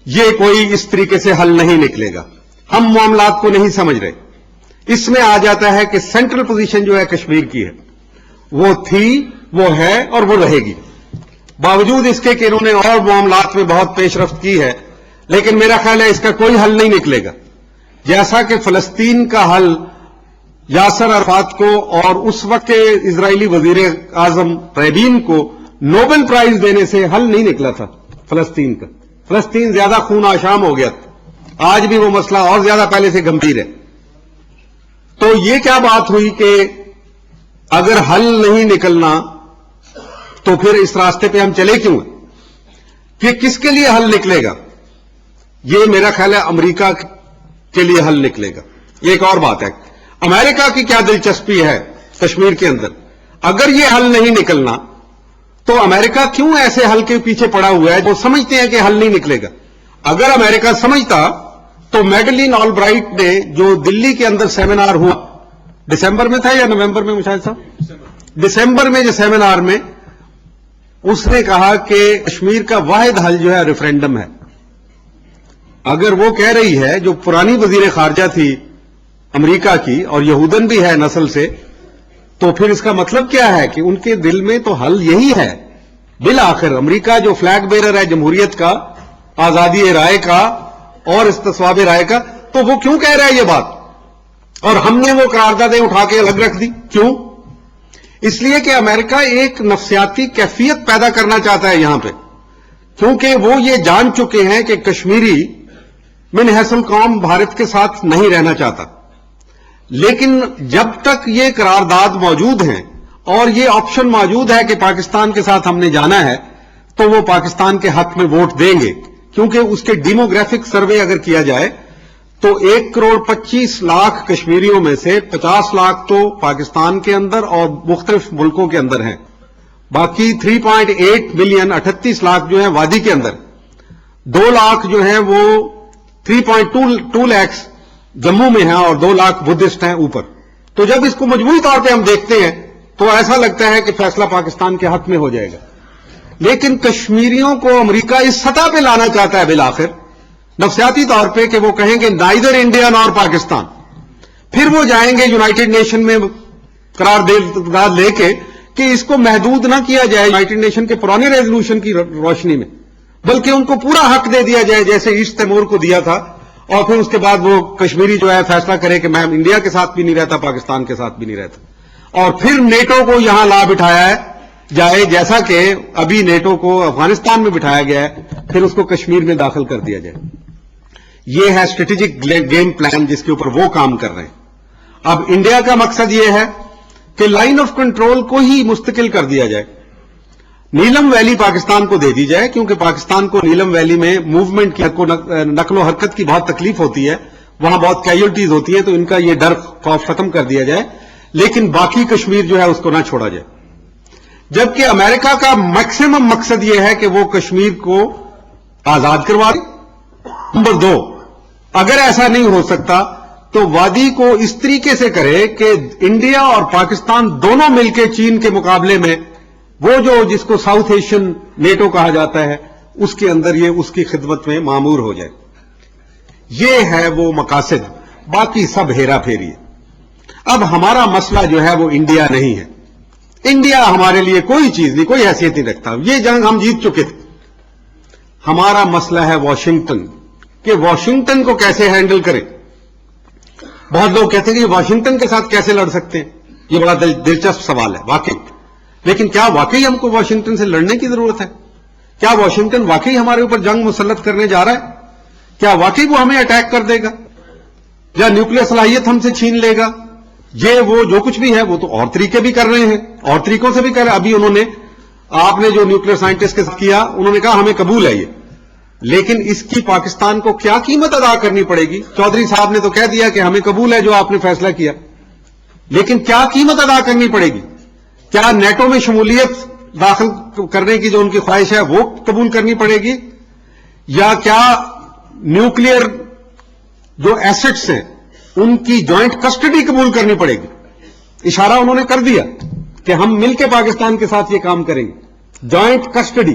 یہ کوئی اس طریقے سے حل نہیں نکلے گا. ہم معاملات کو نہیں سمجھ رہے. اس میں آ جاتا ہے کہ سینٹرل پوزیشن جو ہے کشمیر کی ہے وہ تھی، وہ ہے اور وہ رہے گی. باوجود اس کے کہ انہوں نے اور معاملات میں بہت پیش رفت کی ہے، لیکن میرا خیال ہے اس کا کوئی حل نہیں نکلے گا. جیسا کہ فلسطین کا حل یاسر عرفات کو اور اس وقت کے اسرائیلی وزیر اعظم رابین کو نوبل پرائز دینے سے حل نہیں نکلا تھا فلسطین کا. فلسطین زیادہ خون آشام ہو گیا تھا. آج بھی وہ مسئلہ اور زیادہ پہلے سے گمبھیر ہے. تو یہ کیا بات ہوئی کہ اگر حل نہیں نکلنا تو پھر اس راستے پہ ہم چلے کیوں؟ کہ کس کے لیے حل نکلے گا؟ یہ میرا خیال ہے امریکہ کے لیے حل نکلے گا. یہ ایک اور بات ہے، امریکہ کی کیا دلچسپی ہے کشمیر کے اندر؟ اگر یہ حل نہیں نکلنا تو امریکہ کیوں ایسے حل کے پیچھے پڑا ہوا ہے؟ وہ سمجھتے ہیں کہ حل نہیں نکلے گا. اگر امریکہ سمجھتا تو میڈلین آل برائٹ نے جو دلی کے اندر سیمینار ہوا، دسمبر میں تھا یا نومبر میں مشاہد صاحب؟ دسمبر میں جو سیمینار میں اس نے کہا کہ کشمیر کا واحد حل جو ہے ریفرینڈم ہے. اگر وہ کہہ رہی ہے، جو پرانی وزیر خارجہ تھی امریکہ کی اور یہودن بھی ہے نسل سے، تو پھر اس کا مطلب کیا ہے کہ ان کے دل میں تو حل یہی ہے. بالآخر امریکہ جو فلیگ بیرر ہے جمہوریت کا، آزادی رائے کا اور استصواب رائے کا، تو وہ کیوں کہہ رہا ہے یہ بات؟ اور ہم نے وہ قراردادیں اٹھا کے الگ رکھ دی. کیوں؟ اس لیے کہ امریکہ ایک نفسیاتی کیفیت پیدا کرنا چاہتا ہے یہاں پہ، کیونکہ وہ یہ جان چکے ہیں کہ کشمیری من حیث القوم بھارت کے ساتھ نہیں رہنا چاہتا. لیکن جب تک یہ قرارداد موجود ہیں اور یہ آپشن موجود ہے کہ پاکستان کے ساتھ ہم نے جانا ہے، تو وہ پاکستان کے حق میں ووٹ دیں گے. کیونکہ اس کے ڈیموگرافک سروے اگر کیا جائے تو 1,25,00,000 کشمیریوں میں سے 50 لاکھ تو پاکستان کے اندر اور مختلف ملکوں کے اندر ہیں. باقی 3.8 ملین 38 لاکھ جو ہیں وادی کے اندر، 2 لاکھ جو ہیں وہ 3.2 لاکھ جموں میں ہیں اور 2 لاکھ بدھسٹ ہیں اوپر. تو جب اس کو مجموعی طور پہ ہم دیکھتے ہیں تو ایسا لگتا ہے کہ فیصلہ پاکستان کے حق میں ہو جائے گا. لیکن کشمیریوں کو امریکہ اس سطح پہ لانا چاہتا ہے بالآخر نفسیاتی طور پہ کہ وہ کہیں گے نائدر انڈیا نور پاکستان. پھر وہ جائیں گے یونائٹڈ نیشن میں قرارداد لے کے کہ اس کو محدود نہ کیا جائے یونائٹڈ نیشن کے پرانے ریزولوشن کی روشنی میں، بلکہ ان کو پورا حق دے دیا جائے جیسے ایسٹ تیمور کو دیا تھا. اور پھر اس کے بعد وہ کشمیری جو ہے فیصلہ کرے کہ میں انڈیا کے ساتھ بھی نہیں رہتا، پاکستان کے ساتھ بھی نہیں رہتا. اور پھر نیٹو کو یہاں لا بٹھایا جائے جیسا کہ ابھی نیٹو کو افغانستان میں بٹھایا گیا ہے، پھر اس کو کشمیر میں داخل کر دیا جائے. یہ ہے اسٹریٹجک گیم پلان جس کے اوپر وہ کام کر رہے ہیں. اب انڈیا کا مقصد یہ ہے کہ لائن آف کنٹرول کو ہی مستقل کر دیا جائے. نیلم ویلی پاکستان کو دے دی جائے، کیونکہ پاکستان کو نیلم ویلی میں موومنٹ کی نقل و حرکت کی بہت تکلیف ہوتی ہے، وہاں بہت کیجولٹیز ہوتی ہیں، تو ان کا یہ ڈر خوف ختم کر دیا جائے. لیکن باقی کشمیر جو ہے اس کو نہ چھوڑا جائے. جبکہ امریکہ کا میکسیمم مقصد یہ ہے کہ وہ کشمیر کو آزاد کروا دے. نمبر 2، اگر ایسا نہیں ہو سکتا تو وادی کو اس طریقے سے کرے کہ انڈیا اور پاکستان دونوں مل کے چین کے مقابلے میں وہ جو جس کو ساؤتھ ایشین نیٹو کہا جاتا ہے اس کے اندر یہ اس کی خدمت میں معمور ہو جائے. یہ ہے وہ مقاصد، باقی سب ہیرا پھیری ہے. اب ہمارا مسئلہ جو ہے وہ انڈیا نہیں ہے. انڈیا ہمارے لیے کوئی چیز نہیں، کوئی حیثیت نہیں رکھتا. یہ جنگ ہم جیت چکے تھے. ہمارا مسئلہ ہے واشنگٹن، کہ واشنگٹن کو کیسے ہینڈل کریں. بہت لوگ کہتے ہیں کہ واشنگٹن کے ساتھ کیسے لڑ سکتے ہیں. یہ بڑا دلچسپ سوال ہے واقعی. لیکن کیا واقعی ہم کو واشنگٹن سے لڑنے کی ضرورت ہے؟ کیا واشنگٹن واقعی ہمارے اوپر جنگ مسلط کرنے جا رہا ہے؟ کیا واقعی وہ ہمیں اٹیک کر دے گا یا نیوکلیر صلاحیت ہم سے چھین لے گا؟ یہ وہ جو کچھ بھی ہے وہ تو اور طریقے بھی کر رہے ہیں، اور طریقوں سے بھی کر رہے ہیں. ابھی انہوں نے آپ نے جو نیوکلیر سائنٹسٹ کے ساتھ کیا، انہوں نے کہا ہمیں قبول ہے یہ، لیکن اس کی پاکستان کو کیا قیمت ادا کرنی پڑے گی؟ چودھری صاحب نے تو کہہ دیا کہ ہمیں قبول ہے جو آپ نے فیصلہ کیا، لیکن کیا قیمت ادا کرنی پڑے گی؟ کیا نیٹو میں شمولیت داخل کرنے کی جو ان کی خواہش ہے وہ قبول کرنی پڑے گی، یا کیا نیوکلیر جو ایسٹس ہیں ان کی جوائنٹ کسٹڈی قبول کرنی پڑے گی؟ اشارہ انہوں نے کر دیا کہ ہم مل کے پاکستان کے ساتھ یہ کام کریں گے، جوائنٹ کسٹڈی.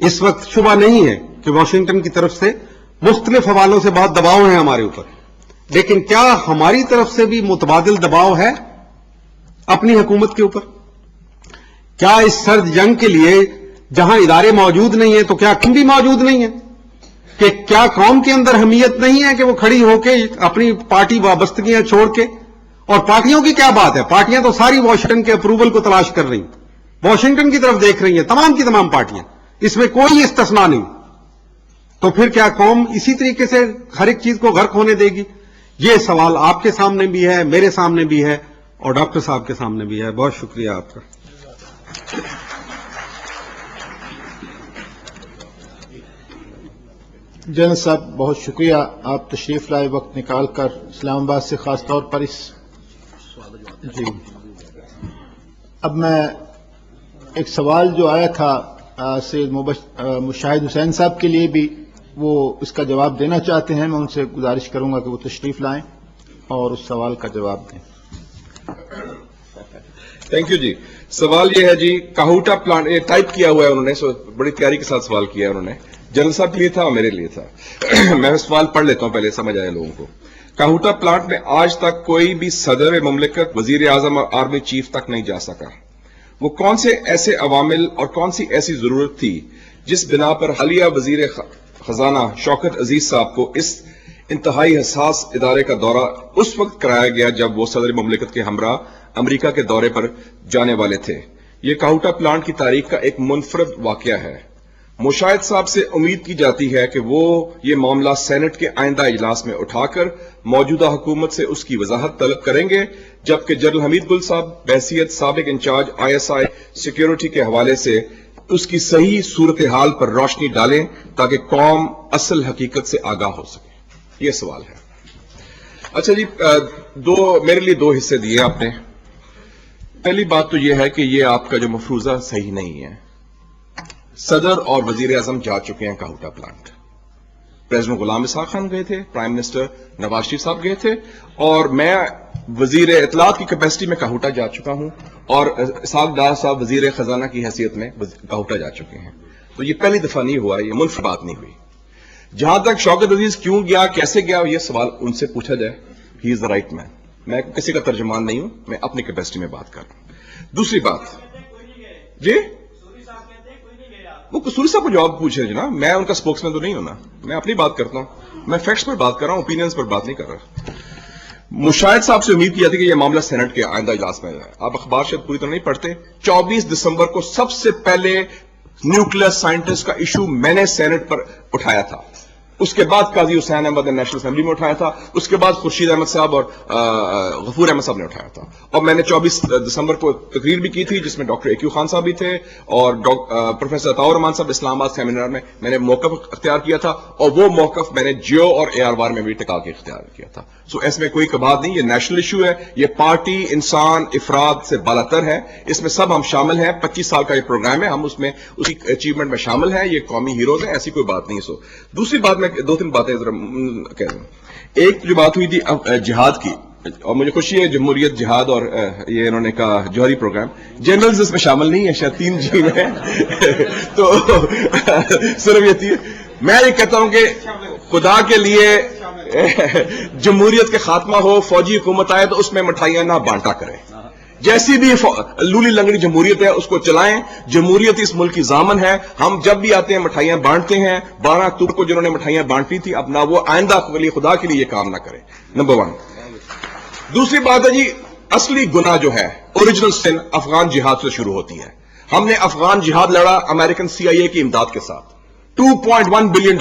اس وقت شبہ نہیں ہے کہ واشنگٹن کی طرف سے مختلف حوالوں سے بہت دباؤ ہے ہمارے اوپر، لیکن کیا ہماری طرف سے بھی متبادل دباؤ ہے اپنی حکومت کے اوپر؟ کیا اس سرد جنگ کے لیے جہاں ادارے موجود نہیں ہیں تو کیا ہم بھی موجود نہیں ہیں؟ کہ کیا قوم کے اندر حمیت نہیں ہے کہ وہ کھڑی ہو کے اپنی پارٹی وابستگیاں چھوڑ کے، اور پارٹیوں کی کیا بات ہے، پارٹیاں تو ساری واشنگٹن کے اپروول کو تلاش کر رہی ہیں، واشنگٹن کی طرف دیکھ رہی ہیں، تمام کی تمام پارٹیاں، اس میں کوئی استثناء نہیں، تو پھر کیا قوم اسی طریقے سے ہر ایک چیز کو غرق ہونے دے گی؟ یہ سوال آپ کے سامنے بھی ہے، میرے سامنے بھی ہے، اور ڈاکٹر صاحب کے سامنے بھی ہے. بہت شکریہ آپ کا. جنرل صاحب بہت شکریہ، آپ تشریف لائے وقت نکال کر اسلام آباد سے، خاص طور پر اس جی. اب میں ایک سوال جو آیا تھا سید مشاہد حسین صاحب کے لیے بھی وہ اس کا جواب دینا چاہتے ہیں، میں ان سے گزارش کروں گا کہ وہ تشریف لائیں اور اس سوال کا جواب دیں. تھینک یو جی. سوال یہ ہے جی، کاہوٹا پلانٹ، یہ ٹائپ کیا ہوا ہے انہوں نے، بڑی تیاری کے ساتھ سوال کیا ہے انہوں نے، جنرل صاحب کے لیے تھا اور میرے لیے تھا. میں سوال پڑھ لیتا ہوں پہلے سمجھ آئے لوگوں کو. کاہوٹا پلانٹ میں آج تک کوئی بھی صدر مملکت، وزیر اعظم اور آرمی چیف تک نہیں جا سکا. وہ کون سے ایسے عوامل اور کون سی ایسی ضرورت تھی جس بنا پر حالیہ وزیر خزانہ شوکت عزیز صاحب کو اس انتہائی حساس ادارے کا دورہ اس وقت کرایا گیا جب وہ صدر مملکت کے ہمراہ امریکہ کے دورے پر جانے والے تھے؟ یہ کاہوٹا پلانٹ کی تاریخ کا ایک منفرد واقعہ ہے. مشاہد صاحب سے امید کی جاتی ہے کہ وہ یہ معاملہ سینٹ کے آئندہ اجلاس میں اٹھا کر موجودہ حکومت سے اس کی وضاحت طلب کریں گے، جبکہ جنرل حمید گل صاحب بحیثیت سابق انچارج ISI سیکیورٹی کے حوالے سے اس کی صحیح صورتحال پر روشنی ڈالیں تاکہ قوم اصل حقیقت سے آگاہ ہو سکے. یہ سوال ہے. اچھا جی، میرے لیے دو حصے دیے آپ نے. پہلی بات تو یہ ہے کہ یہ آپ کا جو مفروضہ صحیح نہیں ہے. صدر اور وزیر اعظم جا چکے ہیں کاہوٹا پلانٹ. پریزیڈنٹ غلام اسحاق خان گئے تھے، پرائم منسٹر نواز شریف صاحب گئے تھے، اور میں وزیر اطلاعات کی کیپیسٹی میں کاہوٹا جا چکا ہوں، اور اسحاق ڈار صاحب وزیر خزانہ کی حیثیت میں کاہوٹا جا چکے ہیں. تو یہ پہلی دفعہ نہیں ہوا، یہ منفرد بات نہیں ہوئی. جہاں تک شوکت عزیز کیوں گیا، کیسے گیا، یہ سوال ان سے پوچھا جائے. ہی از دا رائٹ مین. میں کسی کا ترجمان نہیں ہوں، میں اپنی کیپیسٹی میں بات کر رہا ہوں. دوسری بات جی، وہ قصوری صاحب کو جواب پوچھے جناب، میں ان کا اسپوکس مین تو نہیں ہوں نا، میں اپنی بات کرتا ہوں، میں فیکٹس پر بات کر رہا ہوں، اوپینینز پر بات نہیں کر رہا. مشاہد صاحب سے امید کی جاتی ہے کہ یہ معاملہ سینٹ کے آئندہ اجلاس میں ہے. آپ اخبار شاید پوری طرح نہیں پڑھتے. 24 دسمبر کو سب سے پہلے نیوکلیئر سائنٹسٹ کا ایشو میں نے سینٹ پر اٹھایا تھا. اس کے بعد قاضی حسین احمد نے نیشنل اسمبلی میں اٹھایا تھا. اس کے بعد خورشید احمد صاحب اور غفور احمد صاحب نے اٹھایا تھا. اور میں نے 24 دسمبر کو تقریر بھی کی تھی جس میں ڈاکٹر ایکیو خان صاحب بھی تھے، اور پروفیسر عطاء الرحمان صاحب اسلام آباد سیمینار میں میں نے موقف اختیار کیا تھا، اور وہ موقف میں نے جیو اور AR میں بھی ٹکا کے اختیار کیا تھا. سو اس میں کوئی بات نہیں، یہ نیشنل ایشو ہے، یہ پارٹی، انسان، افراد سے بالاتر ہے. اس میں سب ہم شامل ہیں. 25 سال کا یہ پروگرام ہے، ہم اس میں اسی اچیومنٹ میں شامل ہیں. یہ قومی ہیروز ہیں، ایسی کوئی بات نہیں. سو دوسری بات، میں 2-3 باتیں ذرا کہہ دوں. ایک جو بات ہوئی تھی جہاد کی، اور مجھے خوشی ہے جمہوریت جہاد اور یہ انہوں نے کہا جوہری پروگرام، جنرلز اس میں شامل نہیں ہے، شاید 3 جی میں تو صرف یہ تھی. میں یہ کہتا ہوں کہ خدا کے لیے جمہوریت کے خاتمہ ہو، فوجی حکومت آئے تو اس میں مٹھائیاں نہ بانٹا کریں. جیسی بھی لولی لنگڑی جمہوریت ہے اس کو چلائیں. جمہوریت اس ملک کی ضامن ہے. ہم جب بھی آتے ہیں مٹھائیاں بانٹتے ہیں. 12 اکتوبر کو جنہوں نے مٹھائیاں بانٹی تھی، اب نہ وہ آئندہ خدا کے لیے یہ کام نہ کرے. نمبر 1. دوسری بات ہے جی، اصلی گناہ جو ہے، اوریجنل سن، افغان جہاد سے شروع ہوتی ہے. ہم نے افغان جہاد لڑا امریکن CIA کی امداد کے ساتھ. $2.1 بلین.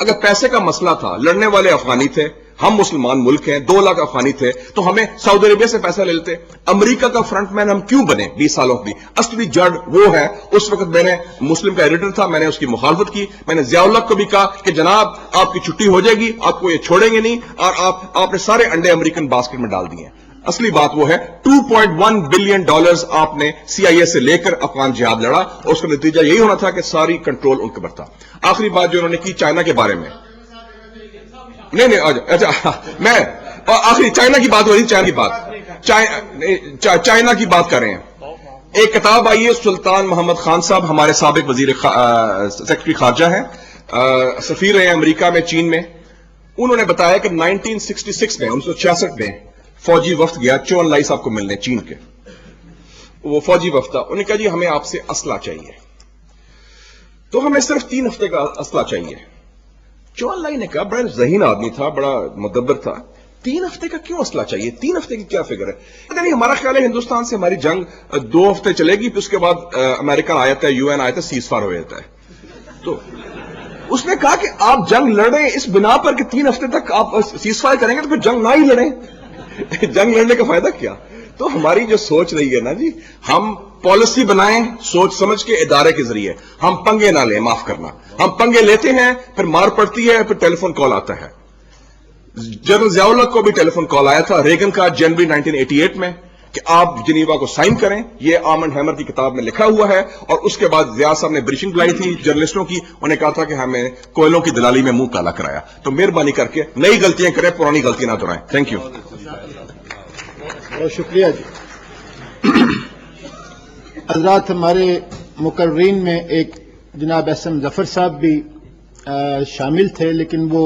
اگر پیسے کا مسئلہ تھا، لڑنے والے افغانی تھے، ہم مسلمان ملک ہیں، 2 لاکھ افغانی تھے، تو ہمیں سعودی عربیہ سے پیسہ لے لیتے. امریکہ کا فرنٹ مین ہم کیوں بنے 20 سالوں کی؟ اصلی جڑ وہ ہے. اس وقت میں نے مسلم کا ایڈیٹر تھا، میں نے اس کی مخالفت کی. میں نے ضیاء الحق کو بھی کہا کہ جناب آپ کی چھٹی ہو جائے گی، آپ کو یہ چھوڑیں گے نہیں، اور آپ نے سارے انڈے امریکن باسکٹ میں ڈال دیے. اصلی بات وہ ہے $2.1 بلین آپ نے CIA سے لے کر افغان جہاد لڑا، اور اس کا نتیجہ یہی ہونا تھا کہ ساری کنٹرول ان کے پر تھا. آخری بات جو انہوں نے کی چائنا کے بارے میں، نہیں اچھا میں آخری چائنا کی بات ہو رہی، چائنا کی بات چائنا کی بات کر رہے ہیں. ایک کتاب آئی ہے سلطان محمد خان صاحب ہمارے سابق وزیر سیکرٹری خارجہ ہیں، سفیر ہیں امریکہ میں، چین میں. انہوں نے بتایا کہ 1966 میں 1966 میں فوجی وفد گیا چون لائی صاحب کو ملنے چین کے. وہ فوجی وفد تھا. انہوں نے کہا جی ہمیں آپ سے اسلحہ چاہیے، تو ہمیں صرف 3 ہفتے کا اسلحہ چاہیے. چون لائی نے کہا، بڑا ذہین آدمی تھا، بڑا مدبر تھا، 3 ہفتے کا کیوں اسلحہ چاہیے؟ 3 ہفتے کی کیا فکر ہے؟ نہیں، ہمارا خیال ہے ہندوستان سے ہماری جنگ 2 ہفتے چلے گی، پھر اس کے بعد امریکن آیا تھا، UN آیا تھا، سیز فائر ہو جاتا ہے. تو اس نے کہا کہ آپ جنگ لڑیں اس بنا پر کہ 3 ہفتے تک آپ سیز فائر کریں گے تو پھر جنگ نہ ہی لڑیں. جنگ لڑنے کا فائدہ کیا؟ تو ہماری جو سوچ رہی ہے نا جی، ہم پالیسی بنائیں سوچ سمجھ کے ادارے کے ذریعے، ہم پنگے نہ لیں. معاف کرنا، ہم پنگے لیتے ہیں، پھر مار پڑتی ہے، پھر ٹیلی فون کال آتا ہے. جنرل ضیاء الحق کو بھی ٹیلی فون کال آیا تھا ریگن کا جنوری 1988 میں کہ آپ جنیوا کو سائن کریں. یہ آمنڈ ہیمر کی کتاب میں لکھا ہوا ہے. اور اس کے بعد ضیاء صاحب نے بریفنگ بلائی تھی جرنلسٹوں کی، انہوں نے کہا تھا کہ ہمیں کوئلوں کی دلالی میں منہ کالا کرایا. تو مہربانی کر کے نئی غلطیاں کریں، پرانی غلطیاں نہ دہرائیں. Thank you. بہت شکریہ جی. حضرات، ہمارے مقررین میں ایک جناب SM ظفر صاحب بھی شامل تھے، لیکن وہ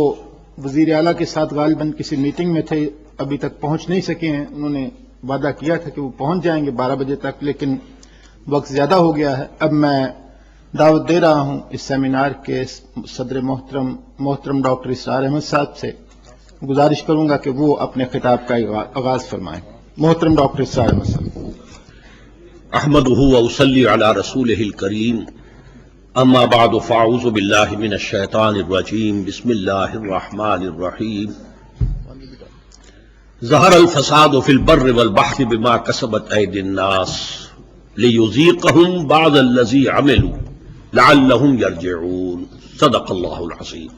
وزیر اعلیٰ کے ساتھ غالباً کسی میٹنگ میں تھے، ابھی تک پہنچ نہیں سکے ہیں. انہوں نے وعدہ کیا تھا کہ وہ پہنچ جائیں گے 12 بجے تک، لیکن وقت زیادہ ہو گیا ہے. اب میں دعوت دے رہا ہوں اس سیمینار کے صدر محترم ڈاکٹر اسرار احمد صاحب سے. گزارش کروں گا کہ وہ اپنے خطاب کا آغاز فرمائیں. محترم ڈاکٹر اسرار احمد صاحب. احمدہ واصلی علی رسولہ الکریم، اما بعد فاعوذ باللہ من الشیطان الرجیم، بسم اللہ الرحمن الرحیم. ظہر الفساد فی البر والبحر بما کسبت ایدی الناس لیذیقہم بعض الذی عملوا لعلہم یرجعون. صدق اللہ العظیم.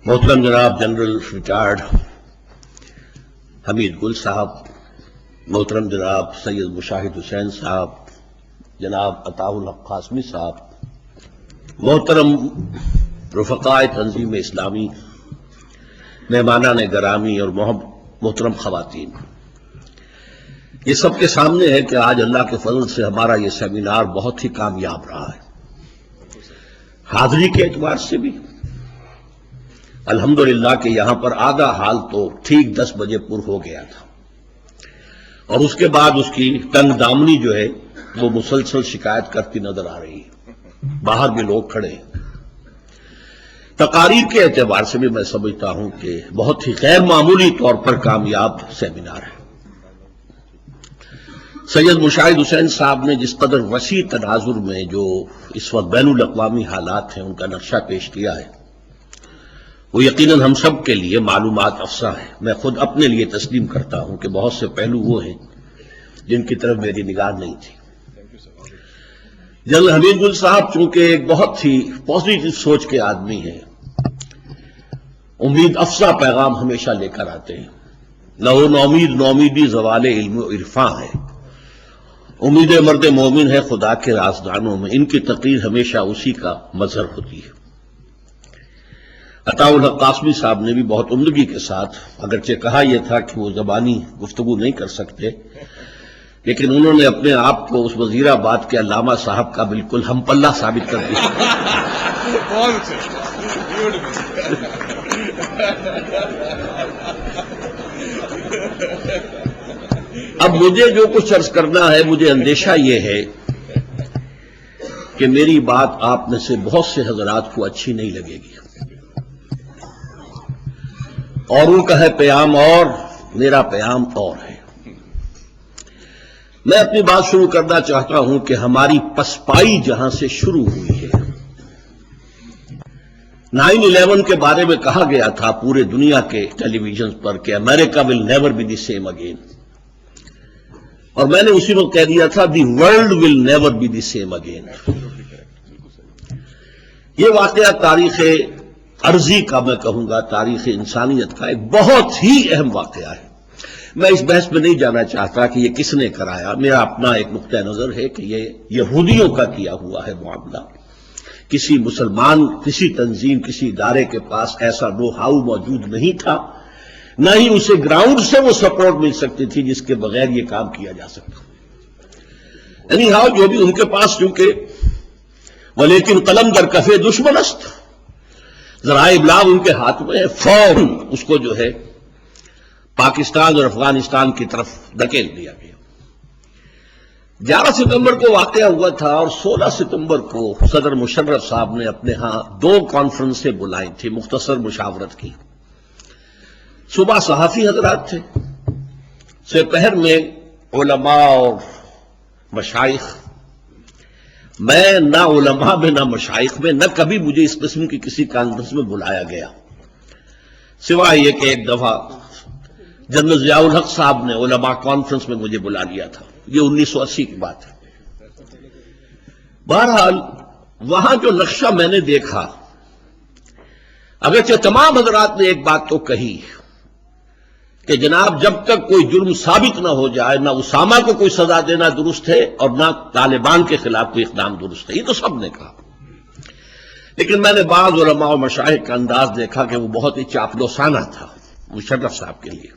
محترم جناب جنرل ریٹائرڈ حمید گل صاحب، محترم جناب سید مشاہد حسین صاحب، جناب عطاء الحق قاسمی صاحب، محترم رفقائے تنظیم اسلامی، مہمانان گرامی اور محترم خواتین، یہ سب کے سامنے ہے کہ آج اللہ کے فضل سے ہمارا یہ سیمینار بہت ہی کامیاب رہا ہے. حاضری کے اعتبار سے بھی الحمدللہ کہ یہاں پر آدھا حال تو ٹھیک 10 بجے پر ہو گیا تھا، اور اس کے بعد اس کی تنگ دامنی جو ہے وہ مسلسل شکایت کرتی نظر آ رہی ہے. باہر بھی لوگ کھڑے ہیں. تقاریر کے اعتبار سے بھی میں سمجھتا ہوں کہ بہت ہی غیر معمولی طور پر کامیاب سیمینار ہے. سید مشاہد حسین صاحب نے جس قدر وسیع تناظر میں جو اس وقت بین الاقوامی حالات ہیں ان کا نقشہ پیش کیا ہے، وہ یقیناً ہم سب کے لیے معلومات افزا ہے. میں خود اپنے لیے تسلیم کرتا ہوں کہ بہت سے پہلو وہ ہیں جن کی طرف میری نگاہ نہیں تھی. جنرل حمید گل صاحب چونکہ ایک بہت ہی پازیٹو سوچ کے آدمی ہیں، امید افزا پیغام ہمیشہ لے کر آتے ہیں. نومیدی زوال علم و عرفاں ہے، امید مرد مومن ہے خدا کے رازدانوں میں. ان کی تقریر ہمیشہ اسی کا مظہر ہوتی ہے. عطاء الحق قاسمی صاحب نے بھی بہت عمدگی کے ساتھ، اگرچہ کہا یہ تھا کہ وہ زبانی گفتگو نہیں کر سکتے، لیکن انہوں نے اپنے آپ کو اس وزیر آباد کے علامہ صاحب کا بالکل ہم پلہ ثابت کر دیا. اب مجھے جو کچھ عرض کرنا ہے، مجھے اندیشہ یہ ہے کہ میری بات آپ میں سے بہت سے حضرات کو اچھی نہیں لگے گی، اور ان کا ہے پیام اور میرا پیام اور ہے. میں اپنی بات شروع کرنا چاہتا ہوں کہ ہماری پسپائی جہاں سے شروع ہوئی ہے. 9/11 کے بارے میں کہا گیا تھا پورے دنیا کے ٹیلی ویژن پر کہ امریکہ will never be the same again, اور میں نے اسی وقت کہہ دیا تھا the world will never be the same again. یہ واقعہ تاریخ عرضی کا، میں کہوں گا تاریخ انسانیت کا ایک بہت ہی اہم واقعہ ہے. میں اس بحث میں نہیں جانا چاہتا کہ یہ کس نے کرایا. میرا اپنا ایک نقطہ نظر ہے کہ یہ یہودیوں کا کیا ہوا ہے معاملہ. کسی مسلمان، کسی تنظیم، کسی ادارے کے پاس ایسا نو ہاؤ موجود نہیں تھا، نہ ہی اسے گراؤنڈ سے وہ سپورٹ مل سکتی تھی جس کے بغیر یہ کام کیا جا سکتا. یعنی ہاں جو بھی ان کے پاس چونکہ ولیکن قلم در کفے دشمن است، ذرائع ابلاغ ان کے ہاتھ میں ہے، فوراً اس کو جو ہے پاکستان اور افغانستان کی طرف دھکیل دیا گیا۔ 11 ستمبر کو واقعہ ہوا تھا اور 16 ستمبر کو صدر مشرف صاحب نے اپنے ہاں 2 کانفرنسیں بلائی تھی مختصر مشاورت کی۔ صبح صحافی حضرات تھے، سپہر میں علماء اور مشائخ۔ میں نہ علماء میں نہ مشائخ میں، نہ کبھی مجھے اس قسم کی کسی کانفرنس میں بلایا گیا، سوائے یہ کہ ایک دفعہ جنرل ضیاء الحق صاحب نے علماء کانفرنس میں مجھے بلا لیا تھا، یہ 1980 کی بات ہے۔ بہرحال وہاں جو نقشہ میں نے دیکھا، اگرچہ تمام حضرات نے ایک بات تو کہی کہ جناب جب تک کوئی جرم ثابت نہ ہو جائے، نہ اسامہ کو کوئی سزا دینا درست ہے اور نہ طالبان کے خلاف کوئی اقدام درست ہے، یہ تو سب نے کہا۔ لیکن میں نے بعض علماء و مشائخ کا انداز دیکھا کہ وہ بہت ہی چاپلوسانہ تھا مشرف صاحب کے لیے،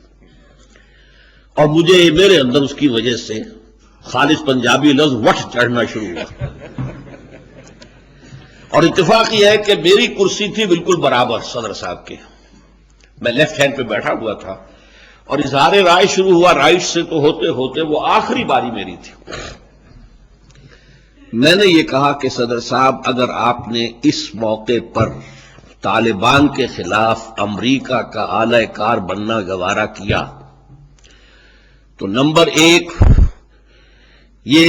اور مجھے میرے اندر اس کی وجہ سے خالص پنجابی لفظ وٹ چڑھنا شروع ہوا۔ اور اتفاق یہ ہے کہ میری کرسی تھی بالکل برابر صدر صاحب کے، میں لیفٹ ہینڈ پہ بیٹھا ہوا تھا، اور اظہار رائے شروع ہوا رائٹ سے، تو ہوتے ہوتے وہ آخری باری میری تھی۔ میں نے یہ کہا کہ صدر صاحب اگر آپ نے اس موقع پر طالبان کے خلاف امریکہ کا اعلی کار بننا گوارا کیا تو نمبر 1 یہ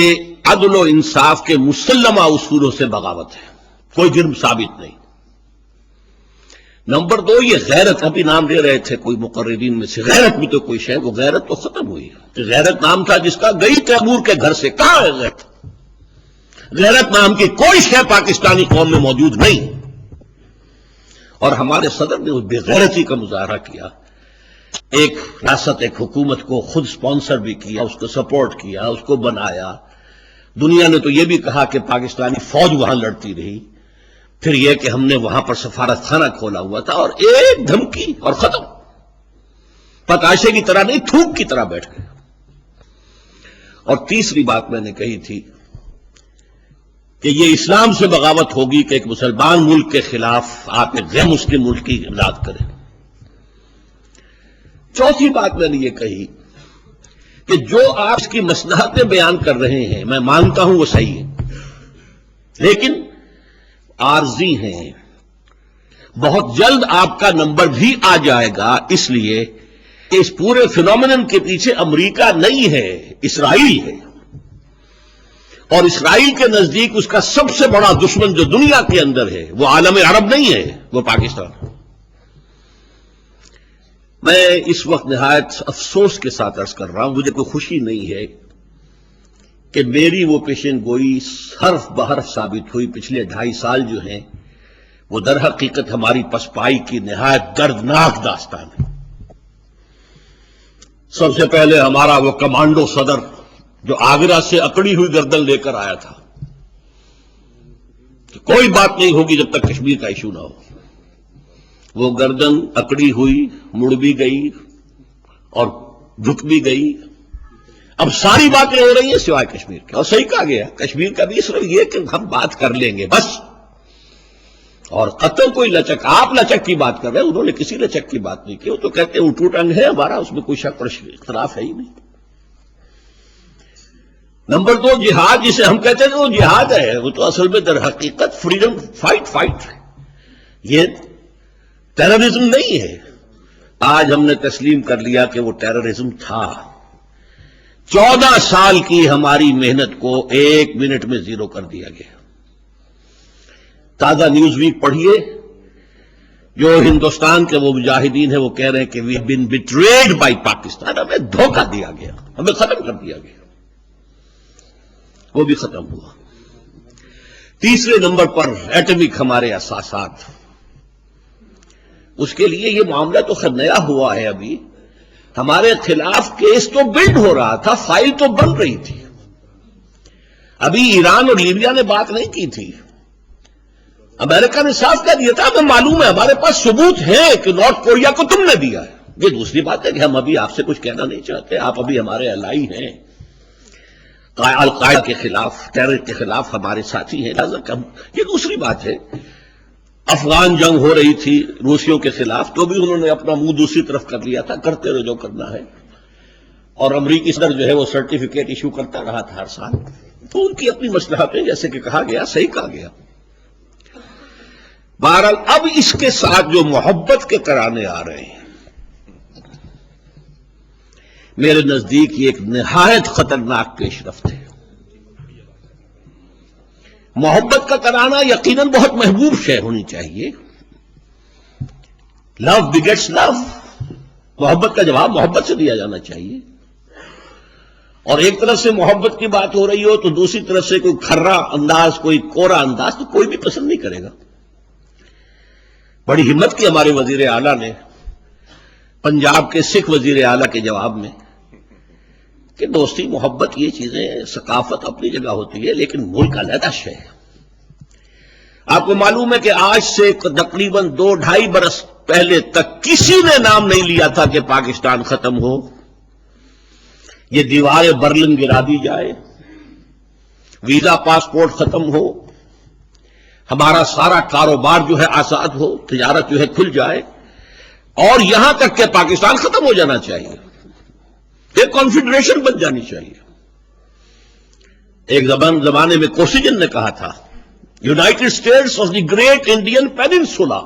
عدل و انصاف کے مسلمہ اصولوں سے بغاوت ہے، کوئی جرم ثابت نہیں۔ نمبر 2 یہ غیرت، ابھی نام دے رہے تھے کوئی مقررین میں سے، غیرت بھی تو کوئی شے، وہ غیرت تو ختم ہوئی۔ غیرت نام تھا جس کا، گئی تیمور کے گھر سے، کہاں ہے غیرت؟ غیرت نام کی کوئی شے پاکستانی قوم میں موجود نہیں، اور ہمارے صدر نے بے غیرتی کا مظاہرہ کیا، ایک ریاست ایک حکومت کو خود سپانسر بھی کیا، اس کو سپورٹ کیا، اس کو بنایا۔ دنیا نے تو یہ بھی کہا کہ پاکستانی فوج وہاں لڑتی رہی، پھر یہ کہ ہم نے وہاں پر سفارت خانہ کھولا ہوا تھا، اور ایک دھمکی اور ختم، پتاشے کی طرح نہیں، تھوک کی طرح بیٹھ گئے۔ اور تیسری بات میں نے کہی تھی کہ یہ اسلام سے بغاوت ہوگی کہ ایک مسلمان ملک کے خلاف آپ ایک غیر مسلم ملک کی امداد کریں۔ چوتھی بات میں نے یہ کہی کہ جو آپ اس کی مصلحتیں بیان کر رہے ہیں میں مانتا ہوں وہ صحیح ہے، لیکن عارضی ہیں، بہت جلد آپ کا نمبر بھی آ جائے گا، اس لیے کہ اس پورے فینومینن کے پیچھے امریکہ نہیں ہے، اسرائیل ہے، اور اسرائیل کے نزدیک اس کا سب سے بڑا دشمن جو دنیا کے اندر ہے وہ عالم عرب نہیں ہے، وہ پاکستان ہے۔ میں اس وقت نہایت افسوس کے ساتھ عرض کر رہا ہوں، مجھے کوئی خوشی نہیں ہے کہ میری وہ پیشن گوئی حرف بحرف ثابت ہوئی۔ پچھلے 2.5 سال جو ہیں وہ در حقیقت ہماری پسپائی کی نہایت دردناک داستان ہے۔ سب سے پہلے ہمارا وہ کمانڈو صدر جو آگرہ سے اکڑی ہوئی گردن لے کر آیا تھا کہ کوئی بات نہیں ہوگی جب تک کشمیر کا ایشو نہ ہو، وہ گردن اکڑی ہوئی، مڑ بھی گئی اور جھک بھی گئی۔ اب ساری باتیں ہو رہی ہیں سوائے کشمیر کے، اور صحیح کہا گیا، کشمیر کا بھی صرف یہ کہ ہم بات کر لیں گے بس، اور قطع کوئی لچک، آپ لچک کی بات کر رہے ہیں، انہوں نے کسی لچک کی بات نہیں کی، وہ تو کہتے ہیں اٹوٹ انگ ہے ہمارا، اس میں کوئی شک اور اختلاف ہے ہی نہیں۔ نمبر 2 جہاد، جسے ہم کہتے ہیں کہ وہ جہاد ہے، وہ تو اصل میں در حقیقت فریڈم فائٹ ہے، یہ ٹیررزم نہیں ہے۔ آج ہم نے تسلیم کر لیا کہ وہ ٹیررزم تھا۔ 14 سال کی ہماری محنت کو 1 منٹ میں زیرو کر دیا گیا۔ تازہ نیوز ویک پڑھیے، جو ہندوستان کے وہ مجاہدین ہیں وہ کہہ رہے ہیں کہ وی بین بیٹریڈ بائی پاکستان، ہمیں دھوکہ دیا گیا، ہمیں ختم کر دیا گیا، وہ بھی ختم ہوا۔ تیسرے نمبر پر ایٹمک ہمارے اساسات، اس کے لیے یہ معاملہ تو خیر نیا ہوا ہے، ابھی ہمارے خلاف کیس تو بلڈ ہو رہا تھا، فائل تو بن رہی تھی، ابھی ایران اور لیبیا نے بات نہیں کی تھی، امریکہ نے صاف کہہ دیا تھا ہمیں معلوم ہے، ہمارے پاس ثبوت ہے کہ نارتھ کوریا کو تم نے دیا ہے۔ یہ دوسری بات ہے کہ ہم ابھی آپ سے کچھ کہنا نہیں چاہتے، آپ ابھی ہمارے الائی ہیں، القاعدہ کے خلاف، ٹیرر کے خلاف ہمارے ساتھی ہیں، لہٰذا یہ دوسری بات ہے۔ افغان جنگ ہو رہی تھی روسیوں کے خلاف، تو بھی انہوں نے اپنا منہ دوسری طرف کر لیا تھا، کرتے رہو جو کرنا ہے، اور امریکی صدر جو ہے وہ سرٹیفکیٹ ایشو کرتا رہا تھا ہر سال۔ تو ان کی اپنی مصلحتیں، جیسے کہ کہا گیا، صحیح کہا گیا۔ بہرحال اب اس کے ساتھ جو محبت کے ترانے آ رہے ہیں، میرے نزدیک یہ ایک نہایت خطرناک پیش رفت ہے۔ محبت کا ترانہ یقیناً بہت محبوب شے ہونی چاہیے۔ لو بگیٹس لو، محبت کا جواب محبت سے دیا جانا چاہیے۔ اور ایک طرف سے محبت کی بات ہو رہی ہو تو دوسری طرف سے کوئی کھرا انداز، کوئی کورا انداز، تو کوئی بھی پسند نہیں کرے گا۔ بڑی ہمت کی ہمارے وزیر اعلیٰ نے پنجاب کے سکھ وزیر اعلیٰ کے جواب میں کہ دوستی محبت یہ چیزیں، ثقافت اپنی جگہ ہوتی ہے، لیکن ملک علیحدہ شے ہے۔ آپ کو معلوم ہے کہ آج سے تقریباً 2-2.5 برس پہلے تک کسی نے نام نہیں لیا تھا کہ پاکستان ختم ہو، یہ دیوار برلن گرا دی جائے، ویزا پاسپورٹ ختم ہو، ہمارا سارا کاروبار جو ہے آزاد ہو، تجارت جو ہے کھل جائے، اور یہاں تک کہ پاکستان ختم ہو جانا چاہیے، ایک کانفیڈریشن بن جانی چاہیے۔ ایک زمانے میں کوسیجن نے کہا تھا United states of the great Indian peninsula,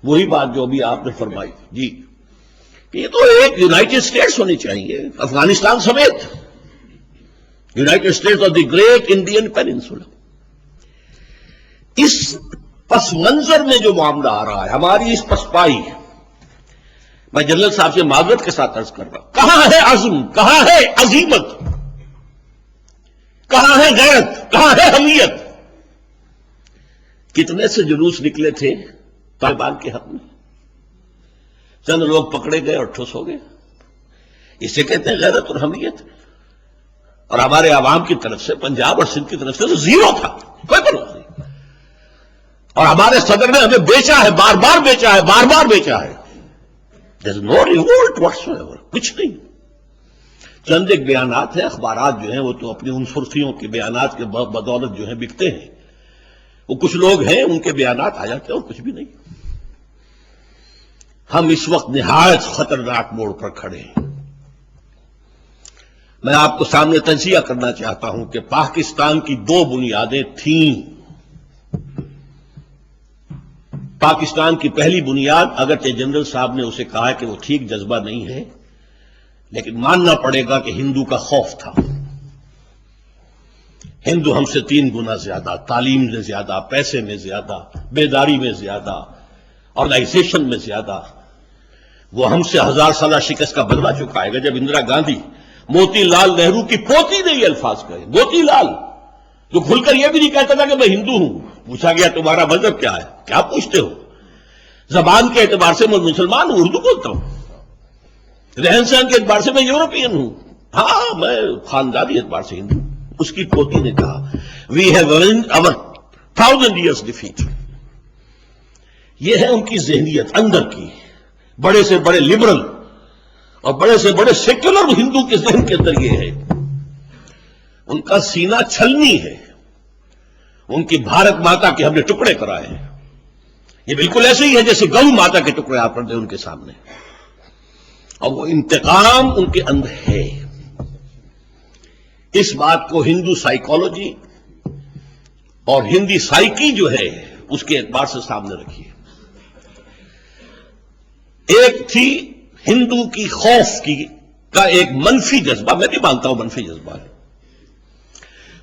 وہی بات جو ابھی آپ نے فرمائی جی، کہ یہ تو ایک یونائٹڈ اسٹیٹس ہونی چاہیے، افغانستان سمیت united states of the great Indian peninsula. اس پس منظر میں جو معاملہ آ رہا ہے، ہماری اس پسپائی، میں جنرل صاحب سے معذرت کے ساتھ عرض کر رہا ہوں، کہاں ہے عزم، کہاں ہے عزیمت، کہاں ہے غیرت، کہاں ہے حمیت؟ کتنے سے جلوس نکلے تھے طالبان کے حق میں، چند لوگ پکڑے گئے اور ٹھوس ہو گئے، اسے کہتے ہیں غیرت اور حمیت۔ اور ہمارے عوام کی طرف سے، پنجاب اور سندھ کی طرف سے تو زیرو تھا، کوئی پرواہ نہیں۔ اور ہمارے صدر نے ہمیں بیچا ہے، بار بار بیچا ہے، بار بار بیچا ہے۔ There's no revolt whatsoever، کچھ نہیں۔ چند ایک بیانات ہیں، اخبارات جو ہیں وہ تو اپنی ان سرخیوں کے بیانات کے بدولت جو ہیں بکتے ہیں، وہ کچھ لوگ ہیں ان کے بیانات آ جاتے ہیں اور کچھ بھی نہیں۔ ہم اس وقت نہایت خطرناک موڑ پر کھڑے ہیں۔ میں آپ کو سامنے تجزیہ کرنا چاہتا ہوں کہ پاکستان کی 2 بنیادیں تھیں۔ پاکستان کی پہلی بنیاد، اگرچہ جنرل صاحب نے اسے کہا کہ وہ ٹھیک جذبہ نہیں ہے، لیکن ماننا پڑے گا کہ ہندو کا خوف تھا۔ ہندو ہم سے 3 گنا زیادہ، تعلیم میں زیادہ، پیسے میں زیادہ، بیداری میں زیادہ، آرگنائزیشن میں زیادہ، وہ ہم سے 1000 سالہ شکست کا بدلہ چکائے گا۔ جب اندرا گاندھی موتی لال نہرو کی پوتی نے یہ الفاظ کہے، موتی لال جو کھل کر یہ بھی نہیں کہتا تھا کہ میں ہندو ہوں، پوچھا گیا تمہارا مذہب کیا ہے، کیا پوچھتے ہو؟ زبان کے اعتبار سے میں مسلمان ہوں، اردو بولتا ہوں، رہن سہن کے اعتبار سے میں یورپین ہوں، ہاں میں خاندانی اعتبار سے ہندو۔ اس کی پوتی نے کہا وی ہیو ارنڈ اور 1000 years defeat۔ یہ ہے ان کی ذہنیت اندر کی، بڑے سے بڑے لبرل اور بڑے سے بڑے سیکولر ہندو کے ذہن کے اندر یہ ہے۔ ان کا سینہ چھلنی ہے، ان کی بھارت ماتا کے ہم نے ٹکڑے کرائے ہیں۔ یہ بالکل ایسے ہی ہے جیسے گو ماتا کے ٹکڑے آپ پڑتے ان کے سامنے، اور وہ انتقام ان کے اندر ہے۔ اس بات کو ہندو سائیکالوجی اور ہندی سائیکی جو ہے اس کے اعتبار سے سامنے رکھیے۔ ایک تھی ہندو کی خوف کی کا ایک منفی جذبہ، میں بھی مانتا ہوں منفی جذبہ ہے۔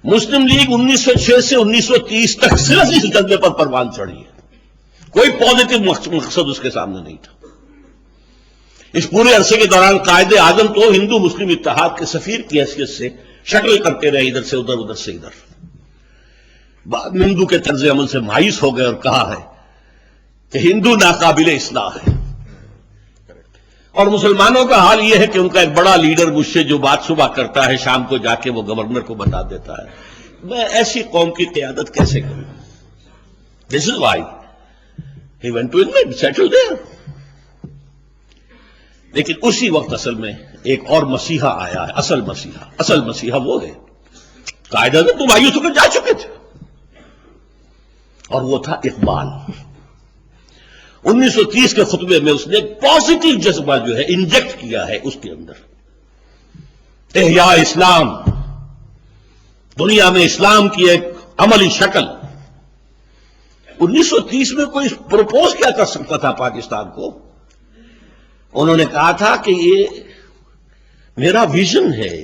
مسلم لیگ 1906 سے 1930 تک صرف اس جذبے پر پروان چڑھی ہے، کوئی پازیٹو مقصد اس کے سامنے نہیں تھا۔ اس پورے عرصے کے دوران قائد اعظم تو ہندو مسلم اتحاد کے سفیر کی حیثیت سے شکل کرتے رہے، ادھر سے ادھر، ادھر سے ادھر۔ بعد میں ہندو کے طرز عمل سے مایوس ہو گئے اور کہا ہے کہ ہندو ناقابل اصلاح ہے۔ اور مسلمانوں کا حال یہ ہے کہ ان کا ایک بڑا لیڈر مجھ سے جو بات صبح کرتا ہے، شام کو جا کے وہ گورنر کو بتا دیتا ہے۔ میں ایسی قوم کی قیادت کیسے کروں؟ This is why he went to England, settle there. لیکن اسی وقت اصل میں ایک اور مسیحا آیا ہے، اصل مسیحا وہ ہے قائد اعظم تو مایوس ہو کر جا چکے تھے، اور وہ تھا اقبال۔ 1930 کے خطبے میں اس نے ایک پازیٹو جذبہ جو ہے انجیکٹ کیا ہے اس کے اندر، احیاء اسلام، دنیا میں اسلام کی ایک عملی شکل۔ 1930 میں کوئی پروپوز کیا کر سکتا تھا پاکستان کو؟ انہوں نے کہا تھا کہ یہ میرا ویژن ہے،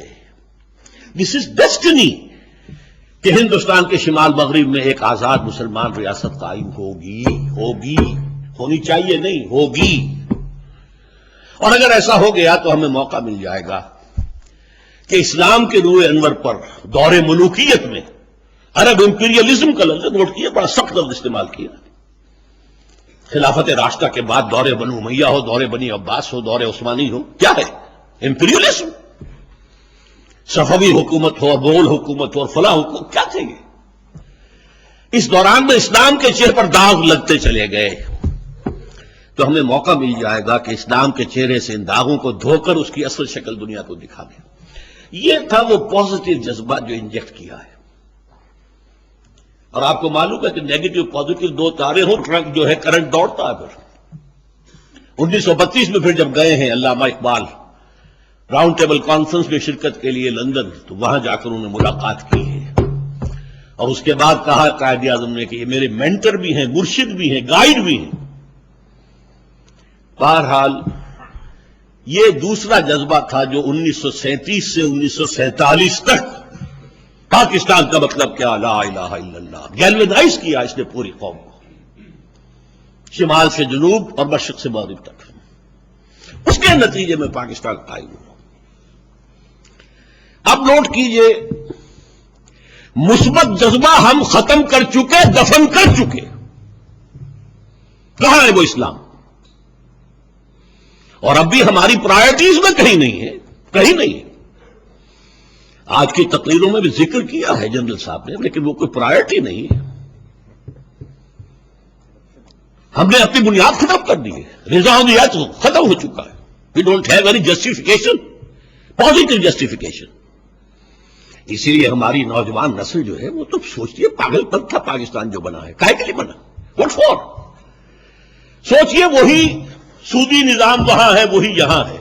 دس از ڈیسٹنی، کہ ہندوستان کے شمال مغرب میں ایک آزاد مسلمان ریاست قائم ہوگی، ہونی چاہیے نہیں، ہوگی، اور اگر ایسا ہو گیا تو ہمیں موقع مل جائے گا کہ اسلام کے روئے انور پر دور ملوکیت میں، عرب امپیریلزم کا لفظ نوٹ کیا، بڑا سخت لفظ استعمال کیا، خلافت راشدہ کے بعد دور بنو امیہ ہو، دور بنی عباس ہو، دور عثمانی ہو، کیا ہے امپیریلزم، صفوی حکومت ہو، مغول حکومت ہو، اور فلاں حکومت، کیا چاہیے؟ اس دوران میں اسلام کے چہرے پر داغ لگتے چلے گئے، تو ہمیں موقع مل جائے گا کہ اسلام کے چہرے سے ان داغوں کو دھو کر اس کی اصل شکل دنیا کو دکھا دیں۔ یہ تھا وہ پازیٹو جذبہ جو انجیکٹ کیا ہے، اور آپ کو معلوم ہے کہ نیگیٹو پازیٹو دو تارے ہوں، ٹرک جو ہے کرنٹ دوڑتا ہے۔ پھر 1932 میں پھر جب گئے ہیں علامہ اقبال راؤنڈ ٹیبل کانفرنس میں شرکت کے لیے لندن، تو وہاں جا کر انہوں نے ملاقات کی ہے، اور اس کے بعد کہا قائد اعظم نے کہ یہ میرے مینٹر بھی ہیں، مرشد بھی ہیں، گائیڈ بھی ہیں۔ بہرحال یہ دوسرا جذبہ تھا جو 1937 سے 1947 تک پاکستان کا مطلب کیا، لا الہ الا اللہ، گیلوینائز کیا اس نے پوری قوم کو، شمال سے جنوب اور مشرق سے مغرب تک۔ اس کے نتیجے میں پاکستان قائم ہوا۔ اب نوٹ کیجئے، مثبت جذبہ ہم ختم کر چکے، دفن کر چکے، کہاں ہے وہ اسلام؟ اور اب بھی ہماری پرائرٹیز میں کہیں نہیں ہے، کہیں نہیں ہے۔ آج کی تقریروں میں بھی ذکر کیا ہے جنرل صاحب نے، لیکن وہ کوئی پرائرٹی نہیں ہے۔ ہم نے اپنی بنیاد ختم کر دی ہے، رضا تو ختم ہو چکا ہے۔ We don't have any justification, positive justification. اسی لیے ہماری نوجوان نسل جو ہے وہ تو سوچتی ہے پاگل پن تھا پاکستان جو بنا ہے، کائے کے لیے بنا، واٹ فور؟ سوچئے وہی سودی نظام وہاں ہے، وہی یہاں ہے،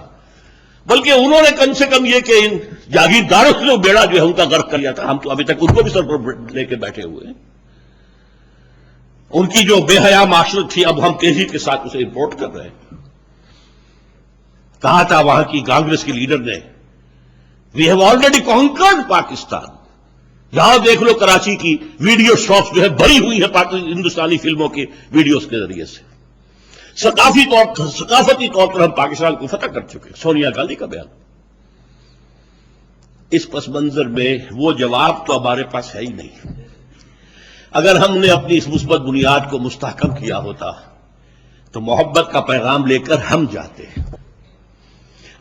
بلکہ انہوں نے کم سے کم یہ کہ ان جاگیرداروں سے جو بیڑا جو ہے ان کا غرق کر لیا تھا، ہم تو ابھی تک ان کو بھی سر پر لے کے بیٹھے ہوئے ہیں۔ ان کی جو بے حیا معاشرت تھی اب ہم تیزی کے ساتھ اسے امپورٹ کر رہے ہیں۔ کہا تھا وہاں کی کانگریس کے لیڈر نے، we have already conquered Pakistan. یہاں دیکھ لو کراچی کی ویڈیو شاپس جو ہے بھری ہوئی ہیں ہندوستانی فلموں کے ویڈیوز کے ذریعے سے۔ ثقافتی طور پر ہم پاکستان کو فتح کر چکے، سونیا گاندھی کا بیان۔ اس پس منظر میں وہ جواب تو ہمارے پاس ہے ہی نہیں۔ اگر ہم نے اپنی اس مثبت بنیاد کو مستحکم کیا ہوتا تو محبت کا پیغام لے کر ہم جاتے،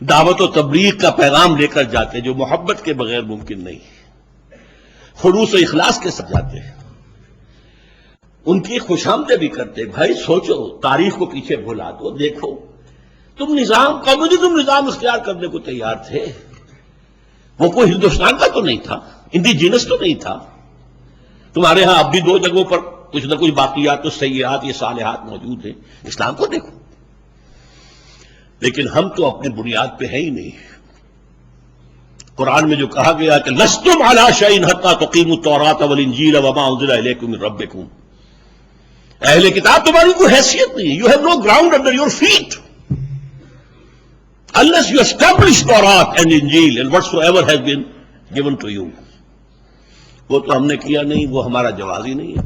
دعوت و تبلیغ کا پیغام لے کر جاتے، جو محبت کے بغیر ممکن نہیں، خلوص و اخلاص کے ساتھ جاتے، ان کی خوشامدیں بھی کرتے۔ بھائی سوچو، تاریخ کو پیچھے بھلا دو، دیکھو تم نظام کمیونزم نظام اختیار کرنے کو تیار تھے، وہ کوئی ہندوستان کا تو نہیں تھا، انڈیجینس تو نہیں تھا۔ تمہارے ہاں اب بھی دو جگہوں پر کچھ نہ کچھ باقیات و سیئات یا صالحات موجود ہیں، اسلام کو دیکھو۔ لیکن ہم تو اپنی بنیاد پہ ہیں ہی نہیں۔ قرآن میں جو کہا گیا کہ لستم علی شیء حتی تقیموا التوراۃ والانجیل وما انزل الیکم من ربکم، اہل کتاب تمہاری کوئی حیثیت نہیں، you have no ground under your feet unless you establish Torah and Injil and whatsoever has been given to you۔ وہ تو ہم نے کیا نہیں، وہ ہمارا جواز ہی نہیں ہے۔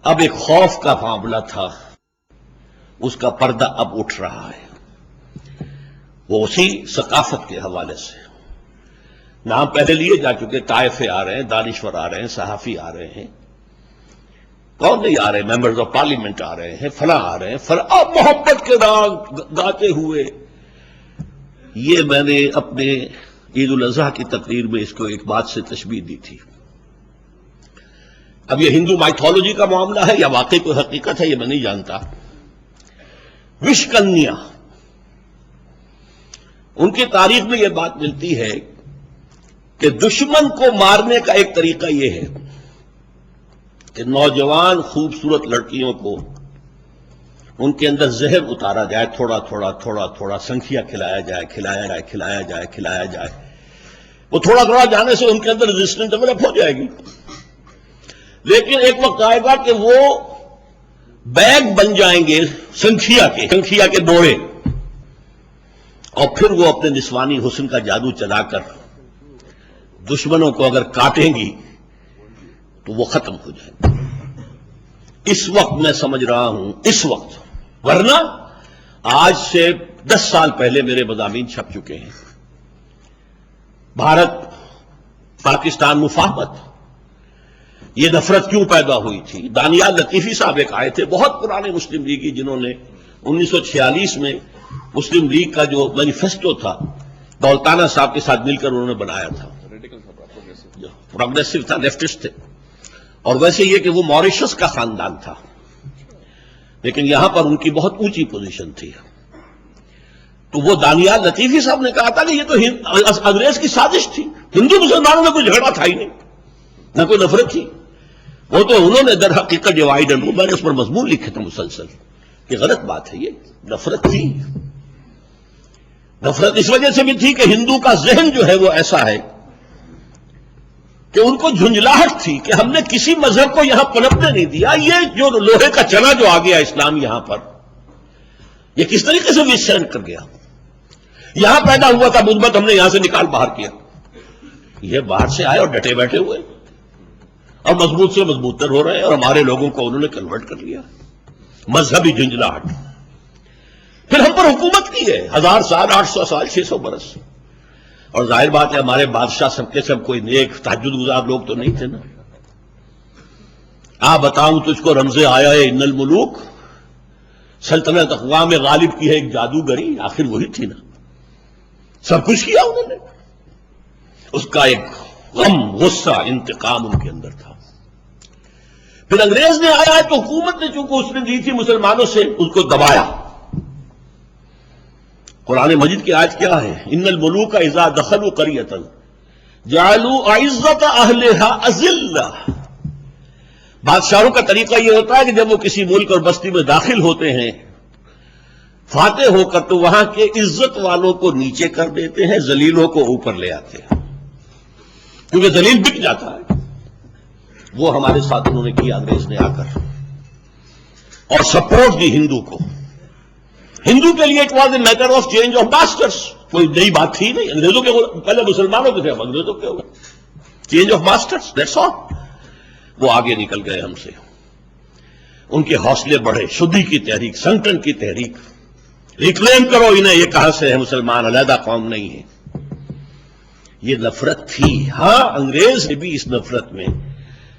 اب ایک خوف کا معاملہ تھا، اس کا پردہ اب اٹھ رہا ہے، وہ اسی ثقافت کے حوالے سے۔ نام پہلے لیے جا چکے، طائفے آ رہے ہیں، دانشور آ رہے ہیں، صحافی آ رہے ہیں، کون نہیں آ رہے، ممبرز آف پارلیمنٹ آ رہے ہیں، فلاں آ رہے ہیں، فلاں محبت کے راگ گاتے ہوئے۔ یہ میں نے اپنے عید الاضحیٰ کی تقریر میں اس کو ایک بات سے تشبیہ دی تھی۔ اب یہ ہندو مائتھولوجی کا معاملہ ہے یا واقعی کوئی حقیقت ہے یہ میں نہیں جانتا۔ وش کنیا ان کی تاریخ میں یہ بات ملتی ہے کہ دشمن کو مارنے کا ایک طریقہ یہ ہے کہ نوجوان خوبصورت لڑکیوں کو ان کے اندر زہر اتارا جائے، تھوڑا تھوڑا تھوڑا تھوڑا سنکھیا کھلایا جائے، وہ تھوڑا تھوڑا جانے سے ان کے اندر ریزسٹنس ڈیولپ ہو جائے گی، لیکن ایک وقت آئے گا کہ وہ بیگ بن جائیں گے سنکھیا کے ڈوڑے، اور پھر وہ اپنے نسوانی حسن کا جادو چلا کر دشمنوں کو اگر کاٹیں گی تو وہ ختم ہو جائے گا۔ اس وقت میں سمجھ رہا ہوں، اس وقت، ورنہ آج سے 10 سال پہلے میرے مضامین چھپ چکے ہیں۔ بھارت پاکستان مفاہمت، یہ نفرت کیوں پیدا ہوئی تھی؟ دانیال لطیفی صاحب ایک آئے تھے، بہت پرانے مسلم لیگی، جنہوں نے 1946 میں مسلم لیگ کا جو مینیفیسٹو تھا دولتانہ صاحب کے ساتھ مل کر انہوں نے بنایا تھا، پروگریسو تھا، لیفٹسٹ تھے، اور ویسے یہ کہ وہ موریشس کا خاندان تھا، لیکن یہاں پر ان کی بہت اونچی پوزیشن تھی۔ تو وہ دانیال لطیفی صاحب نے کہا تھا کہ یہ تو انگریز کی سازش تھی، ہندو مسلمانوں میں کوئی جھگڑا تھا ہی نہیں، نہ کوئی نفرت تھی، وہ تو انہوں نے در حقیقت ڈیوائڈ اینڈ رول، میں نے اس پر مضمون لکھے تھے مسلسل کہ غلط بات ہے، یہ نفرت تھی۔ نفرت اس وجہ سے بھی تھی کہ ہندو کا ذہن جو ہے وہ ایسا ہے کہ ان کو جھنجھلاہٹ تھی کہ ہم نے کسی مذہب کو یہاں پنپنے نہیں دیا، یہ جو لوہے کا چنا جو آ گیا اسلام یہاں پر، یہ کس طریقے سے وسٹینڈ کر گیا؟ یہاں پیدا ہوا تھا مثبت، ہم نے یہاں سے نکال باہر کیا، یہ باہر سے آئے اور ڈٹے بیٹھے ہوئے اور مضبوط سے مضبوط تر ہو رہے ہیں، اور ہمارے لوگوں کو انہوں نے کنورٹ کر لیا، مذہبی جھنجھلاہٹ۔ پھر ہم پر حکومت کی ہے 1000 سال، 800 سال، 600 برس، اور ظاہر بات ہے ہمارے بادشاہ سب کے سب کوئی نیک تہجد گزار لوگ تو نہیں تھے نا۔ بتاؤں تجھ کو رمز آیا ہے ان الملوک، سلطنت اقوام غالب کی ہے ایک جادوگری، آخر وہی تھی نا، سب کچھ کیا انہوں نے، اس کا ایک غم، غصہ، انتقام ان کے اندر تھا۔ پھر انگریز نے آیا ہے تو حکومت نے چونکہ اس نے دی تھی مسلمانوں سے، اس کو دبایا۔ قرآن مجید کی آیت کیا ہے؟ ان الملوک اذا دخلوا قریۃ جعلوا اعزۃ اہلها اذلہ۔ بادشاہوں کا طریقہ یہ ہوتا ہے کہ جب وہ کسی ملک اور بستی میں داخل ہوتے ہیں فاتح ہو کر، تو وہاں کے عزت والوں کو نیچے کر دیتے ہیں، ذلیلوں کو اوپر لے آتے ہیں، کیونکہ ذلیل بک جاتا ہے۔ وہ ہمارے ساتھ انہوں نے کیا انگریز نے آ کر، اور سپورٹ دی ہندو کو۔ ہندو کے لیے it was a matter of change of masters, کوئی نئی بات تھی نہیں، انگریزوں کے پہلے مسلمانوں کے تھے، اب انگریزوں کے ہوئے، change of masters, that's all. وہ آگے نکل گئے ہم سے، ان کے حوصلے بڑھے، شدی کی تحریک، سنگٹن کی تحریک، ریکلیم کرو انہیں، یہ کہاں سے ہے مسلمان، علیحدہ قوم نہیں ہے، یہ نفرت تھی۔ ہاں انگریز نے بھی اس نفرت میں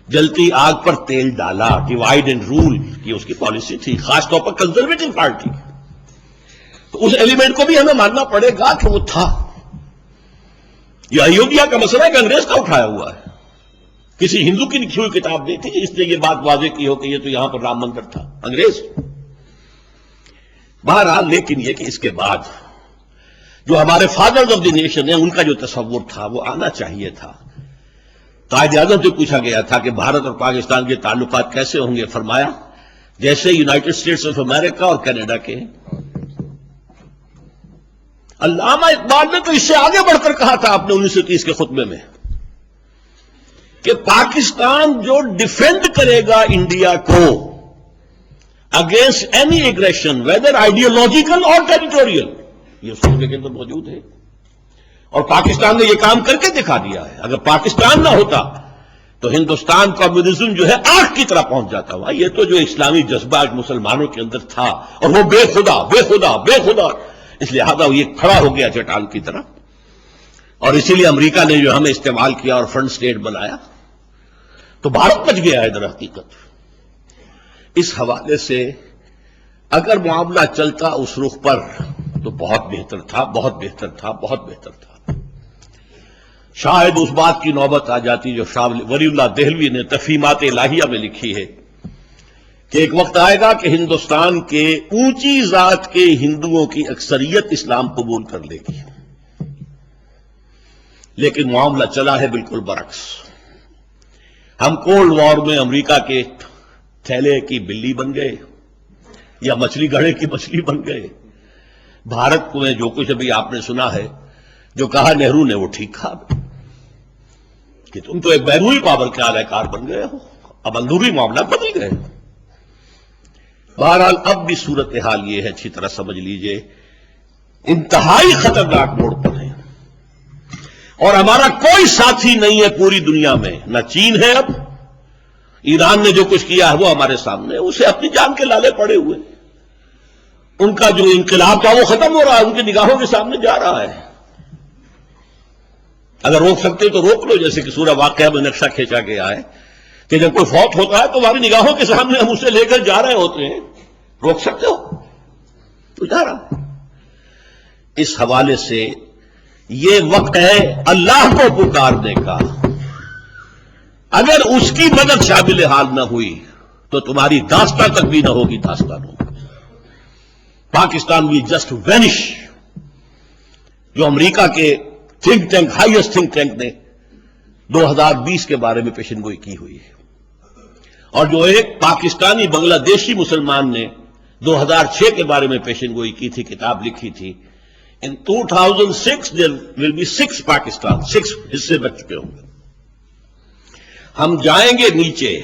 جلتی آگ پر تیل ڈالا، ڈیوائڈ اینڈ رول کی اس کی پالیسی تھی، خاص طور پر کنزرویٹو پارٹی، تو اس ایلیمنٹ کو بھی ہمیں ماننا پڑے گا کہ وہ تھا۔ یہ ایودھیا کا مسئلہ ہے کہ انگریز کا اٹھایا ہوا ہے، کسی ہندو کی لکھی ہوئی کتاب نہیں تھی اس نے یہ بات واضح کی ہو کہ یہ تو یہاں پر رام مندر تھا، انگریز۔ بہرحال لیکن یہ کہ اس کے بعد جو ہمارے فادرز آف دی نیشن ہیں ان کا جو تصور تھا وہ آنا چاہیے تھا۔ قائد اعظم سے پوچھا گیا تھا کہ بھارت اور پاکستان کے تعلقات کیسے ہوں گے، فرمایا جیسے یونائٹڈ اسٹیٹس آف امریکہ اور کینیڈا کے۔ علامہ اقبال نے تو اس سے آگے بڑھ کر کہا تھا اپنے 1930 کے خطبے میں کہ پاکستان جو ڈیفینڈ کرے گا انڈیا کو against any aggression whether ideological اور ٹیریٹوریل، یہ اس خطبے کے اندر موجود ہے، اور پاکستان نے یہ کام کر کے دکھا دیا ہے۔ اگر پاکستان نہ ہوتا تو ہندوستان کمیونزم جو ہے آگ کی طرح پہنچ جاتا ہوا۔ یہ تو جو اسلامی جذبہ مسلمانوں کے اندر تھا، اور وہ بے خدا بے خدا بے خدا، اس لہذا یہ کھڑا ہو گیا چٹان کی طرح، اور اسی لیے امریکہ نے جو ہمیں استعمال کیا اور فرنٹ سٹیٹ بنایا، تو بھارت بچ گیا ہے در حقیقت۔ اس حوالے سے اگر معاملہ چلتا اس رخ پر تو بہت بہتر تھا، بہت بہتر تھا، بہت بہتر تھا۔ شاید اس بات کی نوبت آ جاتی جو شاہ ولی اللہ دہلوی نے تفہیمات الہیہ میں لکھی ہے کہ ایک وقت آئے گا کہ ہندوستان کے اونچی ذات کے ہندوؤں کی اکثریت اسلام قبول کر لے گی، لیکن معاملہ چلا ہے بالکل برعکس. ہم کولڈ وار میں امریکہ کے تھیلے کی بلی بن گئے یا مچھلی گڑھے کی مچھلی بن گئے. بھارت میں جو کچھ ابھی آپ نے سنا ہے، جو کہا نہرو نے، وہ ٹھیک کہا کہ تم تو ایک بیرونی پاور کے اعلی کار بن گئے ہو، اب اندرونی معاملات بدل گئے. بہرحال اب بھی صورتحال یہ ہے، اچھی طرح سمجھ لیجئے، انتہائی خطرناک موڑ پر ہے، اور ہمارا کوئی ساتھی نہیں ہے پوری دنیا میں. نہ چین ہے، اب ایران نے جو کچھ کیا ہے وہ ہمارے سامنے، اسے اپنی جان کے لالے پڑے ہوئے. ان کا جو انقلاب تھا وہ ختم ہو رہا ہے، ان کی نگاہوں کے سامنے جا رہا ہے. اگر روک سکتے تو روک لو، جیسے کہ سورہ واقعہ میں نقشہ کھینچا گیا ہے کہ جب کوئی فوت ہوتا ہے تو ہماری نگاہوں کے سامنے ہم اسے لے کر جا رہے ہوتے ہیں. روک سکتے ہو تو جا رہا ہے. اس حوالے سے یہ وقت ہے اللہ کو پکارنے کا. اگر اس کی مدد شامل حال نہ ہوئی تو تمہاری داستان تک بھی نہ ہوگی داستانوں. Pakistan we just vanish. جو امریکہ کے think tank, highest think tank نے 2020 کے بارے میں پیشن گوئی کی ہوئی ہے، اور جو ایک پاکستانی بنگلہ دیشی مسلمان نے 2006 کے بارے میں پیشن گوئی کی تھی، کتاب لکھی تھی. ان 2006 there will be 6 پاکستان، 6 حصے بچ چکے ہوں گے. ہم جائیں گے نیچے.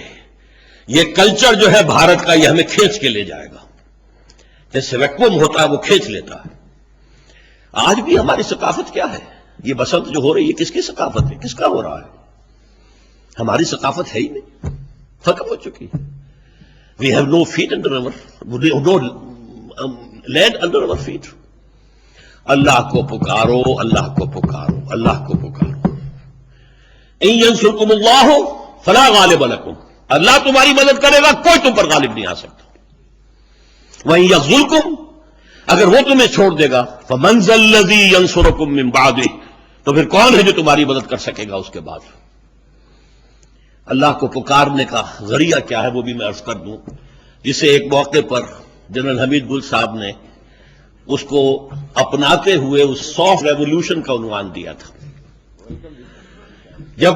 یہ کلچر جو ہے بھارت کا، یہ ہمیں کھینچ کے لے جائے گا. جیسے ویکوم ہوتا ہے وہ کھینچ لیتا ہے. آج بھی ہماری ثقافت کیا ہے؟ یہ بسنت جو ہو رہی ہے کس کی ثقافت ہے؟ کس کا ہو رہا ہے؟ ہماری ثقافت ہے ہی نہیں، ختم ہو چکی. We have no feet under over, no land under over feet. اللہ کو پکارو، اللہ کو پکارو، اللہ کو پکارو. ان ینصرکم اللہ فلا غالب لکم. اللہ تمہاری مدد کرے گا، کوئی تم پر غالب نہیں آ سکتا. وَإِن يَخْذُلْكُمْ، اگر وہ تمہیں چھوڑ دے گا، فَمَنْ ذَا الَّذِي يَنصُرُكُم مِّن بَعْدِهِ، تو پھر کون ہے جو تمہاری مدد کر سکے گا اس کے بعد. اللہ کو پکارنے کا ذریعہ کیا ہے وہ بھی میں عرض کر دوں، جسے ایک موقع پر جنرل حمید گل صاحب نے اس کو اپناتے ہوئے اس سافٹ ریولوشن کا عنوان دیا تھا. جب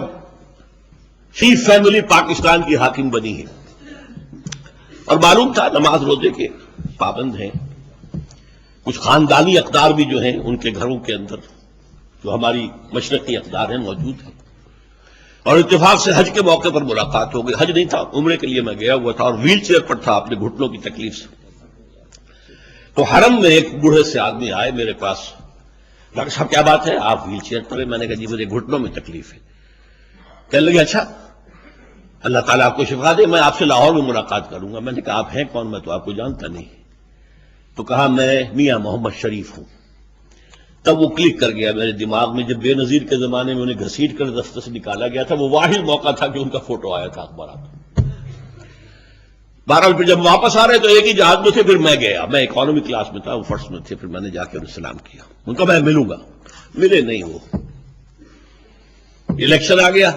شیف فیملی پاکستان کی حاکم بنی ہے اور معلوم تھا نماز روزے کے پابند ہیں، کچھ خاندانی اقدار بھی جو ہیں ان کے گھروں کے اندر جو ہماری مشرقی اقدار ہیں موجود ہیں، اور اتفاق سے حج کے موقع پر ملاقات ہو گئی. حج نہیں تھا، عمرے کے لیے میں گیا ہوا تھا اور ویل چیئر پر تھا اپنے گھٹنوں کی تکلیف سے. تو حرم میں ایک بوڑھے سے آدمی آئے میرے پاس، ڈاکٹر صاحب کیا بات ہے آپ ویل چیئر پر ہیں؟ میں نے کہا جی مجھے گھٹنوں میں تکلیف ہے. کہنے لگے اچھا اللہ تعالیٰ آپ کو شفا دے، میں آپ سے لاہور میں ملاقات کروں گا. میں نے کہا آپ ہیں کون؟ میں تو آپ کو جانتا نہیں. تو کہا میں میاں محمد شریف ہوں. تب وہ کلک کر گیا میرے دماغ میں. جب بے نظیر کے زمانے میں انہیں گھسیٹ کر دفتر سے نکالا گیا تھا، وہ واحد موقع تھا کہ ان کا فوٹو آیا تھا اخبارات میں. بہرحال پھر جب واپس آ رہے تو ایک ہی جہاز میں تھے. پھر میں گیا، میں اکانومی کلاس میں تھا، وہ فرسٹ میں تھے. پھر میں نے جا کے انہیں سلام کیا. ان کا میں ملوں گا، ملے نہیں. وہ الیکشن آ گیا،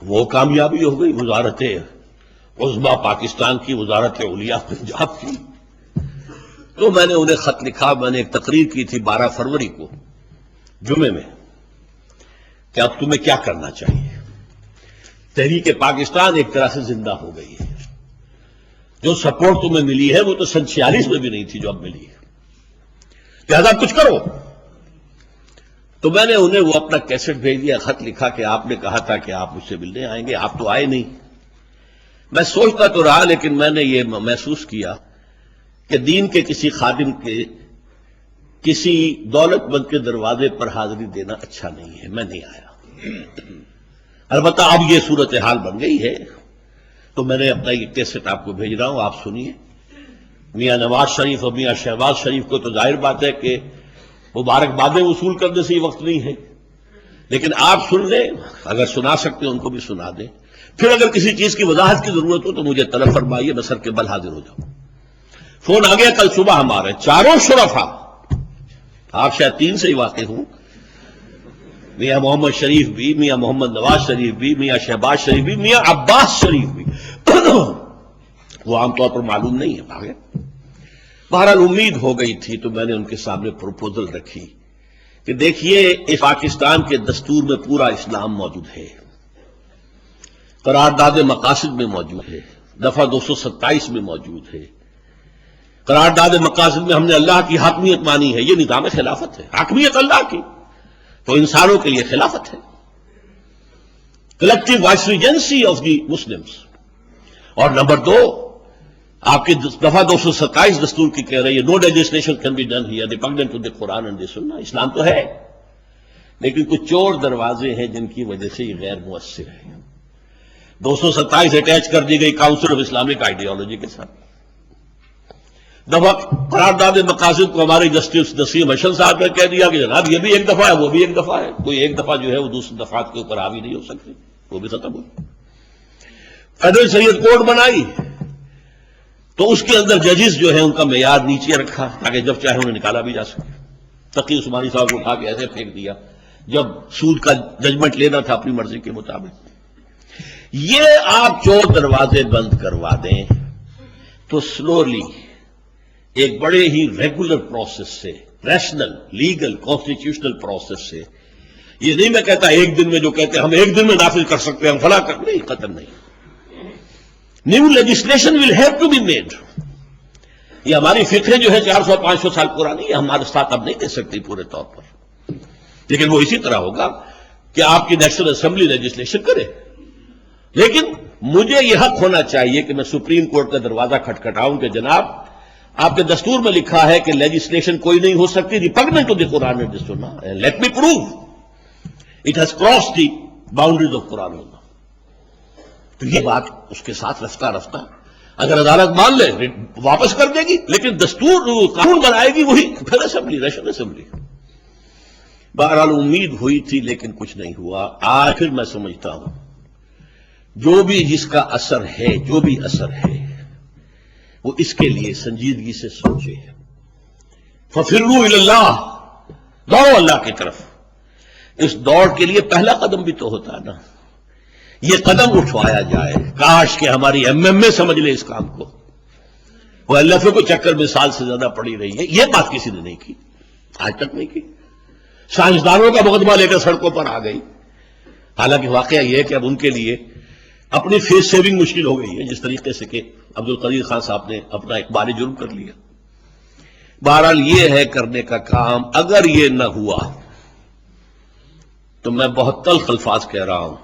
وہ کامیابی ہو گئی. وزارت عظمیٰ پاکستان کی، وزارت علیٰ پنجاب کی. تو میں نے انہیں خط لکھا. میں نے ایک تقریر کی تھی 12 فروری کو جمعے میں کہ اب تمہیں کیا کرنا چاہیے. تحریک پاکستان ایک طرح سے زندہ ہو گئی ہے. جو سپورٹ تمہیں ملی ہے وہ تو 46 میں بھی نہیں تھی جو اب ملی ہے. لہذا کچھ کرو. تو میں نے انہیں وہ اپنا کیسٹ بھیج دیا، خط لکھا کہ آپ نے کہا تھا کہ آپ مجھ سے ملنے آئیں گے، آپ تو آئے نہیں. میں سوچتا تو رہا لیکن میں نے یہ محسوس کیا کہ دین کے کسی خادم کے کسی دولت مند کے دروازے پر حاضری دینا اچھا نہیں ہے. میں نہیں آیا. البتہ اب یہ صورتحال بن گئی ہے تو میں نے اپنا یہ کیسٹ آپ کو بھیج رہا ہوں، آپ سنیے. میاں نواز شریف اور میاں شہباز شریف کو تو ظاہر بات ہے کہ مبارکبادیں وصول کرنے سے یہ وقت نہیں ہے، لیکن آپ سن لیں، اگر سنا سکتے ہیں ان کو بھی سنا دیں. پھر اگر کسی چیز کی وضاحت کی ضرورت ہو تو مجھے طلب فرمائیے، میں سر کے بل حاضر ہو جاؤں. فون آ گیا کل صبح ہمارے چاروں شرفا، آپ شاید 3 سے ہی واقع ہوں، میاں محمد شریف بھی، میاں محمد نواز شریف بھی، میاں شہباز شریف بھی، میاں عباس شریف بھی. وہ عام طور پر معلوم نہیں ہے بھاگے. بہرحال امید ہو گئی تھی تو میں نے ان کے سامنے پروپوزل رکھی کہ دیکھیے اس پاکستان کے دستور میں پورا اسلام موجود ہے، قرارداد مقاصد میں موجود ہے، دفعہ 227 میں موجود ہے۔ قرارداد مقاصد میں ہم نے اللہ کی حاکمیت مانی ہے، یہ نظام خلافت ہے، حاکمیت اللہ کی، تو انسانوں کے لیے خلافت ہے، collective voice regency of the Muslims. اور نمبر 2، آپ کی دفعہ 227 دستور کی کہہ رہی ہے no legislation can be done here repugnant to the Quran and the Sunnah. اسلام تو ہے، لیکن کچھ چور دروازے ہیں جن کی وجہ سے یہ غیر مؤثر ہے۔ 227 اٹیچ کر دی گئی کاؤنسل آف اسلامک آئیڈیالوجی کے ساتھ۔ دفعہ قرارداد مقاصد کو ہمارے جسٹس نسیم حسن صاحب نے کہہ دیا کہ جناب یہ بھی ایک دفعہ ہے، وہ بھی ایک دفعہ ہے، کوئی ایک دفعہ جو ہے وہ دوسری دفعات کے اوپر حاوی نہیں ہو سکتی، وہ بھی ختم ہوئی۔ فیڈرل شریعت کورٹ بنائی تو اس کے اندر ججز جو ہے ان کا معیار نیچے رکھا تاکہ جب چاہے انہیں نکالا بھی جا سکے۔ تقی عثمانی صاحب کو اٹھا کے ایسے پھینک دیا جب سود کا ججمنٹ لینا تھا اپنی مرضی کے مطابق۔ یہ آپ چور دروازے بند کروا دیں تو سلولی ایک بڑے ہی ریگولر پروسیس سے، ریشنل لیگل کانسٹیٹیوشنل پروسیس سے، یہ نہیں میں کہتا ایک دن میں جو کہتے ہیں ہم ایک دن میں نافذ کر سکتے ہیں ہم فلاں کر، نہیں، قطعاً نہیں۔ New legislation will have to be made. یہ ہماری فکریں جو ہے 400-500 سال پرانی، یہ ہمارے ساتھ اب نہیں دے سکتی پورے طور پر، لیکن وہ اسی طرح ہوگا کہ آپ کی نیشنل اسمبلی لیجسلیشن کرے، لیکن مجھے یہ حق ہونا چاہیے کہ میں سپریم کورٹ کا دروازہ کھٹکھٹاؤں کہ جناب آپ کے دستور میں لکھا ہے کہ لیجسلیشن کوئی نہیں ہو سکتی ریپگننٹ to the Quran and the سنہ، let me prove it has crossed the boundaries of قرآن۔ تو یہ بات اس کے ساتھ رفتہ رفتہ اگر عدالت مان لے واپس کر دے گی، لیکن دستور قانون بنائے گی وہی پھر اسمبلی، نیشنل اسمبلی۔ بہرحال امید ہوئی تھی لیکن کچھ نہیں ہوا۔ آخر میں سمجھتا ہوں جو بھی جس کا اثر ہے، جو بھی اثر ہے، وہ اس کے لیے سنجیدگی سے سوچے۔ فَفِرُّوا إِلَى اللَّهِ، دوڑو اللہ کی طرف۔ اس دوڑ کے لیے پہلا قدم بھی تو ہوتا ہے نا، یہ قدم اٹھوایا جائے۔ کاش کہ ہماری ایم اے سمجھ لے اس کام کو، وہ ایل کو چکر میں سال سے زیادہ پڑی رہی ہے، یہ بات کسی نے نہیں کی، آج تک نہیں کی۔ سائنسدانوں کا مقدمہ لے کر سڑکوں پر آ گئی، حالانکہ واقعہ یہ ہے کہ اب ان کے لیے اپنی فیس سیونگ مشکل ہو گئی ہے، جس طریقے سے کہ عبد القدیر خان صاحب نے اپنا اقبال جرم کر لیا۔ بہرحال یہ ہے کرنے کا کام، اگر یہ نہ ہوا تو میں بہت تلخ الفاظ کہہ رہا ہوں،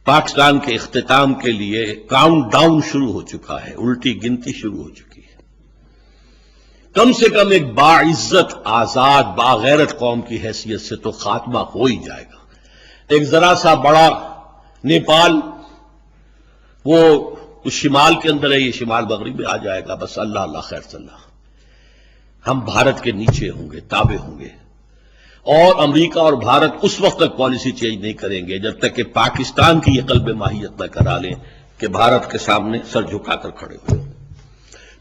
پاکستان کے اختتام کے لیے کاؤنٹ ڈاؤن شروع ہو چکا ہے، الٹی گنتی شروع ہو چکی ہے۔ کم سے کم ایک باعزت آزاد باغیرت قوم کی حیثیت سے تو خاتمہ ہو ہی جائے گا۔ ایک ذرا سا بڑا نیپال وہ اس شمال کے اندر ہے، یہ شمال مغرب میں آ جائے گا، بس اللہ اللہ خیر صلی اللہ۔ ہم بھارت کے نیچے ہوں گے، تابع ہوں گے، اور امریکہ اور بھارت اس وقت تک پالیسی چینج نہیں کریں گے جب تک کہ پاکستان کی یہ قلب ماہیت نہ کرا لیں کہ بھارت کے سامنے سر جھکا کر کھڑے ہوئے۔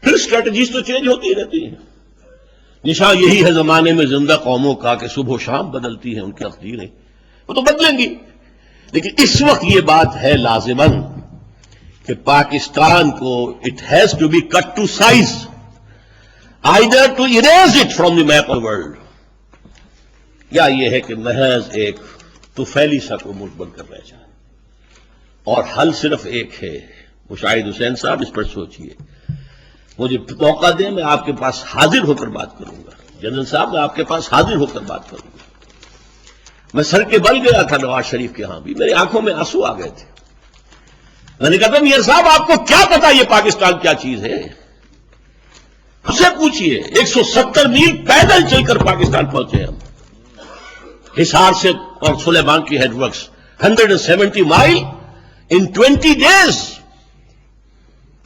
پھر اسٹریٹجیز تو چینج ہوتی رہتی ہیں، نشان یہی ہے زمانے میں زندہ قوموں کا کہ صبح و شام بدلتی ہیں ان کی تقدیریں، وہ تو بدلیں گی، لیکن اس وقت یہ بات ہے لازماً کہ پاکستان کو it has to be cut to size, either to erase it from the map of world, یا یہ ہے کہ محض ایک طفیلی سا کو ملک بن کر رہ جائے۔ اور حل صرف ایک ہے، مشاہد حسین صاحب اس پر سوچئے، مجھے موقع دیں میں آپ کے پاس حاضر ہو کر بات کروں گا، جنرل صاحب میں آپ کے پاس حاضر ہو کر بات کروں گا۔ میں سر کے بل گیا تھا نواز شریف کے ہاں بھی، میری آنکھوں میں آنسو آ گئے تھے۔ میں نے کہا تھا میئر صاحب آپ کو کیا پتا یہ پاکستان کیا چیز ہے؟ ہم سے پوچھئے، 170 میل پیدل چل کر پاکستان پہنچے ہم، حصار سے اور سلیمان کی ہیڈ ورکس 170 مائل ان 20 days،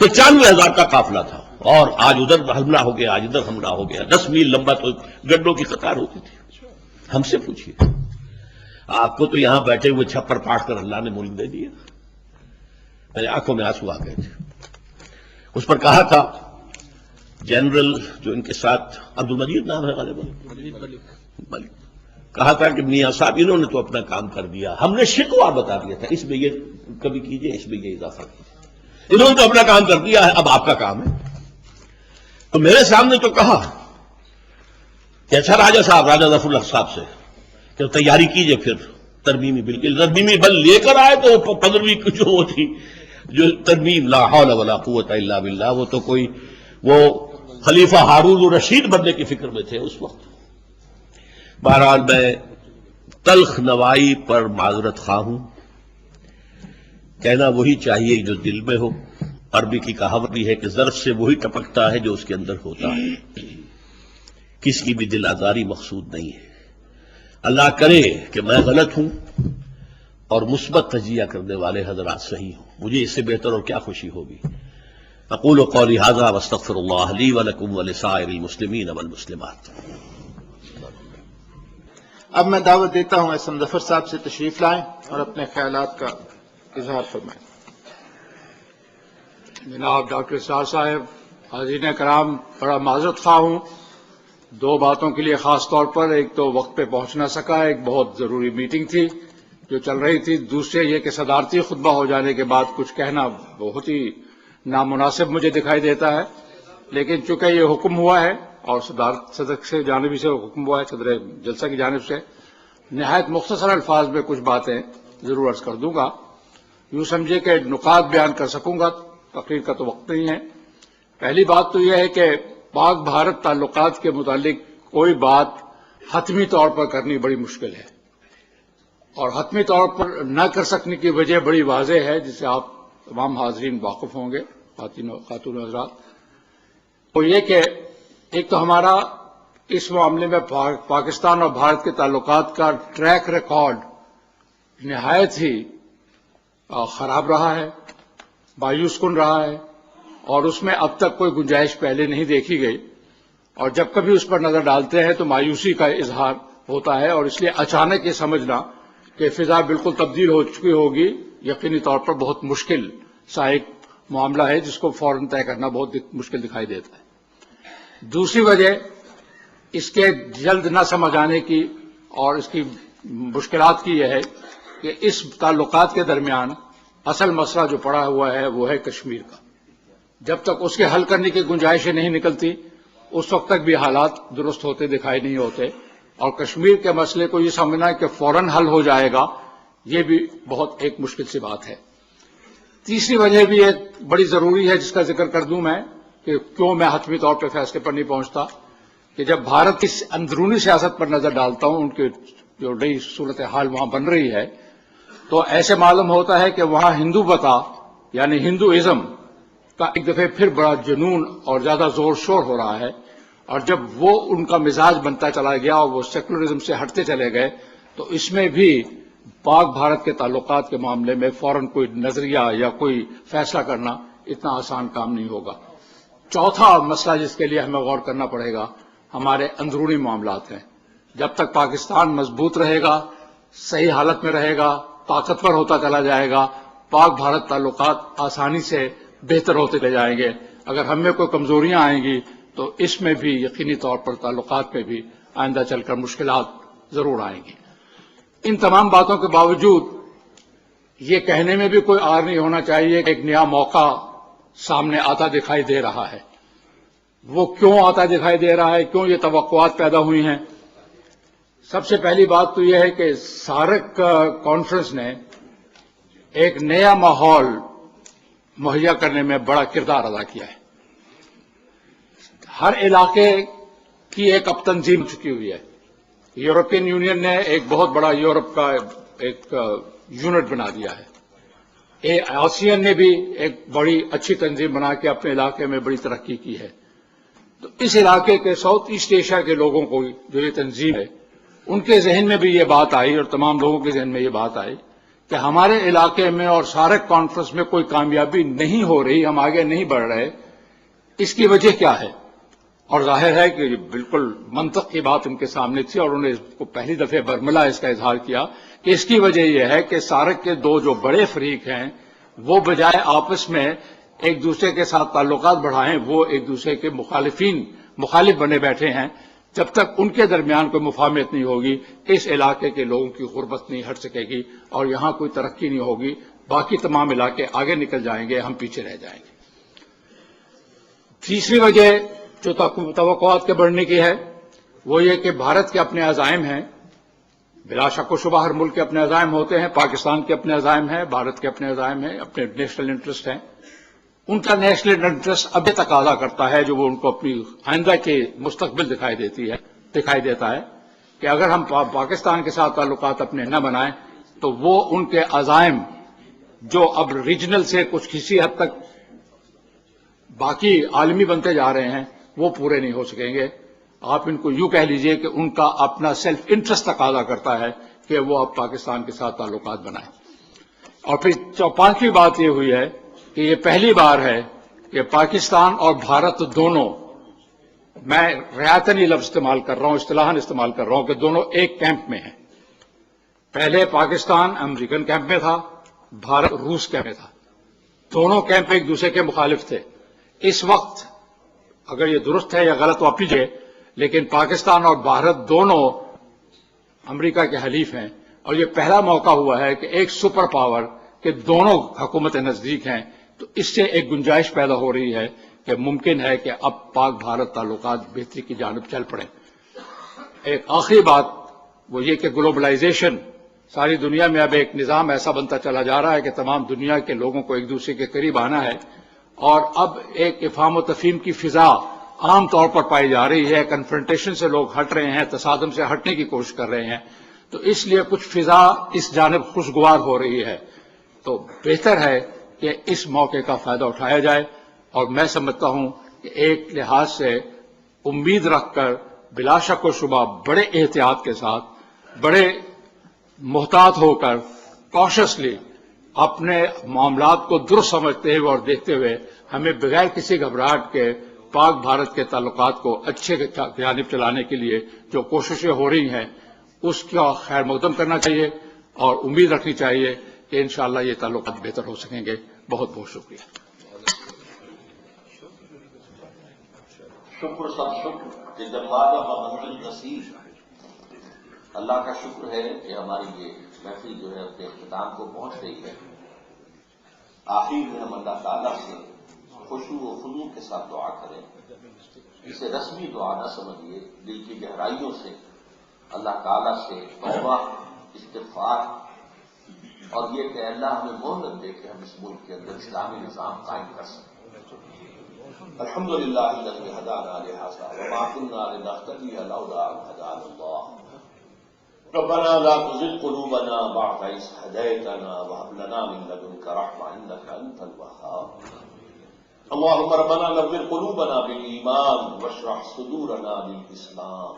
95,000 کا قافلہ تھا، اور آج ادھر حملہ ہو گیا، آج ادھر حملہ ہو گیا، 10 میل لمبا تو گڈوں کی قطار ہوتی تھی۔ ہم سے پوچھئے، آپ کو تو یہاں بیٹھے ہوئے چھپر پاٹ کر اللہ نے ملک دے دیا۔ میرے آنکھوں میں آنسو آ گئے تھے۔ اس پر کہا تھا جنرل جو ان کے ساتھ عبد المجید نام ہے غالباً، کہا تھا کہ میاں صاحب انہوں نے تو اپنا کام کر دیا، ہم نے شکوہ بتا دیا تھا، اس میں یہ کبھی کیجئے، اس میں یہ اضافہ کیجئے، انہوں نے تو اپنا کام کر دیا ہے، اب آپ کا کام ہے۔ تو میرے سامنے تو کہا کہ اچھا راجہ صاحب، راجہ ظفر الحق صاحب سے کہ تیاری کیجئے پھر ترمیمی بل کی، ترمیمی بل لے کر آئے تو 15ویں جو وہ تھی جو ترمیم لا حول ولا قوت الا باللہ، وہ تو کوئی وہ خلیفہ ہارون الرشید بننے کی فکر میں تھے اس وقت۔ بہرحال میں تلخ نوائی پر معذرت خواہ ہوں، کہنا وہی چاہیے جو دل میں ہو۔ عربی کی کہاوت بھی ہے کہ ظرف سے وہی ٹپکتا ہے جو اس کے اندر ہوتا ہے، کسی کی بھی دل آزاری مقصود نہیں ہے۔ اللہ کرے کہ میں غلط ہوں اور مثبت تجزیہ کرنے والے حضرات صحیح ہوں، مجھے اس سے بہتر اور کیا خوشی ہوگی۔ اقول قولی ھذا واستغفر اللہ لی ولکم ولسائر المسلمین والمسلمات۔ اب میں دعوت دیتا ہوں احسن ظفر صاحب سے تشریف لائیں اور اپنے خیالات کا اظہار فرمائیں۔ جناب ڈاکٹر اسرار صاحب، حاضرین کرام، بڑا معذرت خواہ ہوں دو باتوں کے لیے خاص طور پر۔ ایک تو وقت پہ پہنچ نہ سکا، ایک بہت ضروری میٹنگ تھی جو چل رہی تھی، دوسرے یہ کہ صدارتی خطبہ ہو جانے کے بعد کچھ کہنا بہت ہی نامناسب مجھے دکھائی دیتا ہے، لیکن چونکہ یہ حکم ہوا ہے اور صدر سے جانب سے حکم ہوا ہے، صدر جلسہ کی جانب سے، نہایت مختصر الفاظ میں کچھ باتیں ضرور عرض کر دوں گا، یوں سمجھے کہ نکات بیان کر سکوں گا، تقریر کا تو وقت نہیں ہے۔ پہلی بات تو یہ ہے کہ پاک بھارت تعلقات کے متعلق کوئی بات حتمی طور پر کرنی بڑی مشکل ہے، اور حتمی طور پر نہ کر سکنے کی وجہ بڑی واضح ہے، جس سے آپ تمام حاضرین واقف ہوں گے، خاتون حضرات۔ وہ یہ کہ ایک تو ہمارا اس معاملے میں پاکستان اور بھارت کے تعلقات کا ٹریک ریکارڈ نہایت ہی خراب رہا ہے، مایوس کن رہا ہے، اور اس میں اب تک کوئی گنجائش پہلے نہیں دیکھی گئی، اور جب کبھی اس پر نظر ڈالتے ہیں تو مایوسی کا اظہار ہوتا ہے، اور اس لیے اچانک یہ سمجھنا کہ فضا بالکل تبدیل ہو چکی ہوگی یقینی طور پر بہت مشکل سا ایک معاملہ ہے جس کو فوراً طے کرنا بہت مشکل دکھائی دیتا ہے۔ دوسری وجہ اس کے جلد نہ سمجھ آنے کی اور اس کی مشکلات کی یہ ہے کہ اس تعلقات کے درمیان اصل مسئلہ جو پڑا ہوا ہے وہ ہے کشمیر کا۔ جب تک اس کے حل کرنے کی گنجائشیں نہیں نکلتی اس وقت تک بھی حالات درست ہوتے دکھائی نہیں ہوتے، اور کشمیر کے مسئلے کو یہ سمجھنا کہ فوراً حل ہو جائے گا یہ بھی بہت ایک مشکل سی بات ہے۔ تیسری وجہ بھی ایک بڑی ضروری ہے جس کا ذکر کر دوں میں کہ کیوں میں حتمی طور پہ فیصلے پر نہیں پہنچتا، کہ جب بھارت کی اندرونی سیاست پر نظر ڈالتا ہوں، ان کی جو نئی صورتحال وہاں بن رہی ہے، تو ایسے معلوم ہوتا ہے کہ وہاں ہندوتا یعنی ہندوازم کا ایک دفعہ پھر بڑا جنون اور زیادہ زور شور ہو رہا ہے، اور جب وہ ان کا مزاج بنتا چلا گیا اور وہ سیکولرزم سے ہٹتے چلے گئے تو اس میں بھی پاک بھارت کے تعلقات کے معاملے میں فوراً کوئی نظریہ یا کوئی فیصلہ کرنا اتنا آسان کام نہیں ہوگا۔ چوتھا مسئلہ جس کے لیے ہمیں غور کرنا پڑے گا ہمارے اندرونی معاملات ہیں۔ جب تک پاکستان مضبوط رہے گا، صحیح حالت میں رہے گا، طاقتور ہوتا چلا جائے گا، پاک بھارت تعلقات آسانی سے بہتر ہوتے چلے جائیں گے۔ اگر ہم میں کوئی کمزوریاں آئیں گی تو اس میں بھی یقینی طور پر تعلقات میں بھی آئندہ چل کر مشکلات ضرور آئیں گی۔ ان تمام باتوں کے باوجود یہ کہنے میں بھی کوئی عار نہیں ہونا چاہیے کہ ایک نیا موقع سامنے آتا دکھائی دے رہا ہے۔ وہ کیوں آتا دکھائی دے رہا ہے، کیوں یہ توقعات پیدا ہوئی ہیں؟ سب سے پہلی بات تو یہ ہے کہ سارک کانفرنس نے ایک نیا ماحول مہیا کرنے میں بڑا کردار ادا کیا ہے۔ ہر علاقے کی ایک اب تنظیم چکی ہوئی ہے۔ یورپین یونین نے ایک بہت بڑا یورپ کا ایک یونٹ بنا دیا ہے۔ آسیان نے بھی ایک بڑی اچھی تنظیم بنا کے اپنے علاقے میں بڑی ترقی کی ہے۔ تو اس علاقے کے ساؤتھ ایسٹ ایشیا کے لوگوں کو جو یہ تنظیم ہے ان کے ذہن میں بھی یہ بات آئی اور تمام لوگوں کے ذہن میں یہ بات آئی کہ ہمارے علاقے میں اور سارک کانفرنس میں کوئی کامیابی نہیں ہو رہی، ہم آگے نہیں بڑھ رہے، اس کی وجہ کیا ہے؟ اور ظاہر ہے کہ بالکل منطق کی بات ان کے سامنے تھی اور انہوں نے اس کو پہلی دفعہ برملا اس کا اظہار کیا کہ اس کی وجہ یہ ہے کہ سارک کے دو جو بڑے فریق ہیں وہ بجائے آپس میں ایک دوسرے کے ساتھ تعلقات بڑھائیں وہ ایک دوسرے کے مخالف بنے بیٹھے ہیں۔ جب تک ان کے درمیان کوئی مفاہمت نہیں ہوگی اس علاقے کے لوگوں کی غربت نہیں ہٹ سکے گی اور یہاں کوئی ترقی نہیں ہوگی، باقی تمام علاقے آگے نکل جائیں گے، ہم پیچھے رہ جائیں گے۔ تیسری وجہ جو توقعات کے بڑھنے کی ہے وہ یہ کہ بھارت کے اپنے عزائم ہیں، بلا شک و شبہ ہر ملک کے اپنے عزائم ہوتے ہیں، پاکستان کے اپنے عزائم ہیں، بھارت کے اپنے عزائم ہیں، اپنے نیشنل انٹرسٹ ہیں. ان کا نیشنل انٹرسٹ اب یہ تقاضا کرتا ہے جو وہ ان کو اپنی آئندہ کے مستقبل دکھائی دیتا ہے کہ اگر ہم پاکستان کے ساتھ تعلقات اپنے نہ بنائیں تو وہ ان کے عزائم جو اب ریجنل سے کچھ کسی حد تک باقی عالمی بنتے جا رہے ہیں وہ پورے نہیں ہو سکیں گے. آپ ان کو یوں کہہ لیجئے کہ ان کا اپنا سیلف انٹرسٹ تقاضا کرتا ہے کہ وہ اب پاکستان کے ساتھ تعلقات بنائیں. اور پھر پانچویں بات یہ ہوئی ہے کہ یہ پہلی بار ہے کہ پاکستان اور بھارت دونوں، میں رعایتاً یہ لفظ استعمال کر رہا ہوں، اصطلاحاً استعمال کر رہا ہوں کہ دونوں ایک کیمپ میں ہیں. پہلے پاکستان امریکن کیمپ میں تھا، بھارت روس کیمپ میں تھا. دونوں کیمپ ایک دوسرے کے مخالف تھے. اس وقت اگر یہ درست ہے یا غلط تو آپ لیجیے، لیکن پاکستان اور بھارت دونوں امریکہ کے حلیف ہیں اور یہ پہلا موقع ہوا ہے کہ ایک سپر پاور کے دونوں حکومتیں نزدیک ہیں. تو اس سے ایک گنجائش پیدا ہو رہی ہے کہ ممکن ہے کہ اب پاک بھارت تعلقات بہتری کی جانب چل پڑیں. ایک آخری بات وہ یہ کہ گلوبلائزیشن ساری دنیا میں اب ایک نظام ایسا بنتا چلا جا رہا ہے کہ تمام دنیا کے لوگوں کو ایک دوسرے کے قریب آنا ہے، اور اب ایک افہام و تفہیم کی فضا عام طور پر پائی جا رہی ہے. کنفرنٹیشن سے لوگ ہٹ رہے ہیں، تصادم سے ہٹنے کی کوشش کر رہے ہیں. تو اس لیے کچھ فضا اس جانب خوشگوار ہو رہی ہے. تو بہتر ہے کہ اس موقع کا فائدہ اٹھایا جائے، اور میں سمجھتا ہوں کہ ایک لحاظ سے امید رکھ کر بلا شک و شبہ بڑے احتیاط کے ساتھ، بڑے محتاط ہو کر، کوشسلی اپنے معاملات کو درست سمجھتے ہوئے اور دیکھتے ہوئے ہمیں بغیر کسی گھبراہٹ کے پاک بھارت کے تعلقات کو اچھے جانب چلانے کے لیے جو کوششیں ہو رہی ہیں اس کا خیر مقدم کرنا چاہیے، اور امید رکھنی چاہیے کہ انشاءاللہ یہ تعلقات بہتر ہو سکیں گے. بہت بہت شکریہ. شکر سب شکر کہ جب آگا منزل نصیب. اللہ کا شکر ہے کہ ہماری یہ محفل جو ہے اپنے اختتام کو پہنچ رہی ہے. آخر میں ہم اللہ تعالیٰ سے خشوع و خضوع کے ساتھ دعا کریں. اسے رسمی دعا نہ سمجھیے، دل کی گہرائیوں سے اللہ تعالیٰ سے توبہ، استغفار، اور یہ کہ اللہ ہمیں مہلت دے کہ ہم اس ملک کے اندر اسلامی نظام قائم کر سکیں. الحمدللہ الذی ہدانا لہذا وما كنا لنہتدی لولا ان ہدانا اللہ. ربنا لا تزغ قلوبنا بعد إذ هديتنا وهب لنا من لدنك رحمة إنك أنت الوهاب. اللهم ربنا نور قلوبنا بالإيمان واشرح صدورنا بالإسلام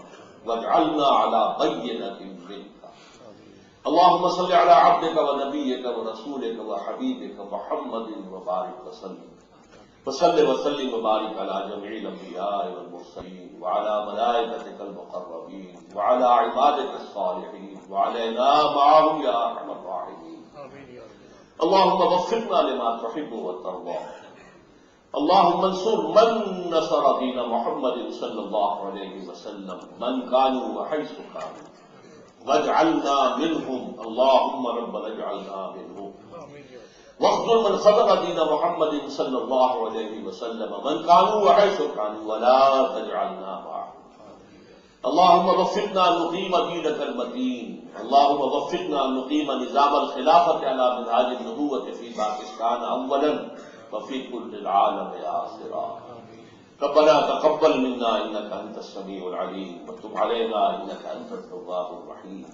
واجعلنا على بينة منك. اللهم صل على عبدك ونبيك ورسولك وحبيبك محمد وبارك وسلم. وصل وسلم وبارك على جميع الأنبياء والمرسلين وعلى ملائكتك المقربين وعلى عبادك الصالحين وعلينا معهم يا أرحم الراحمين. اللهم وفقنا لما تحب وترضى. اللهم انصر من نصر دين محمد صلى الله عليه وسلم من كانوا وحيث كانوا واجعلنا منهم. اللهم ربنا اجعلنا منهم. واخذل من خذل دين محمد صلى الله عليه وسلم من كانوا وحيث كانوا ولا تجعلنا معهم. اللهم وفقنا نقيم دينك المتين. اللهم وفقنا نقيم نظام الخلافة على منهاج النبوة في باكستان أولا وفي كل العالم آخرا. ربنا تقبل منا إنك أنت السميع العليم وتب علينا إنك أنت التواب الرحيم.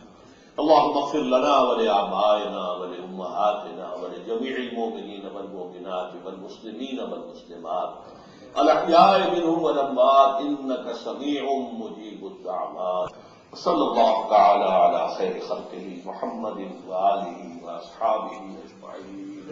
اللهم اغفر لنا ولآبائنا ولأمهاتنا ولجميع المؤمنين والمؤمنات والمسلمين والمسلمات الأحياء منهم والأموات إنك سميع مجيب الدعوات. صلى الله تعالى على خير خلقه محمد وآله وأصحابه أجمعين.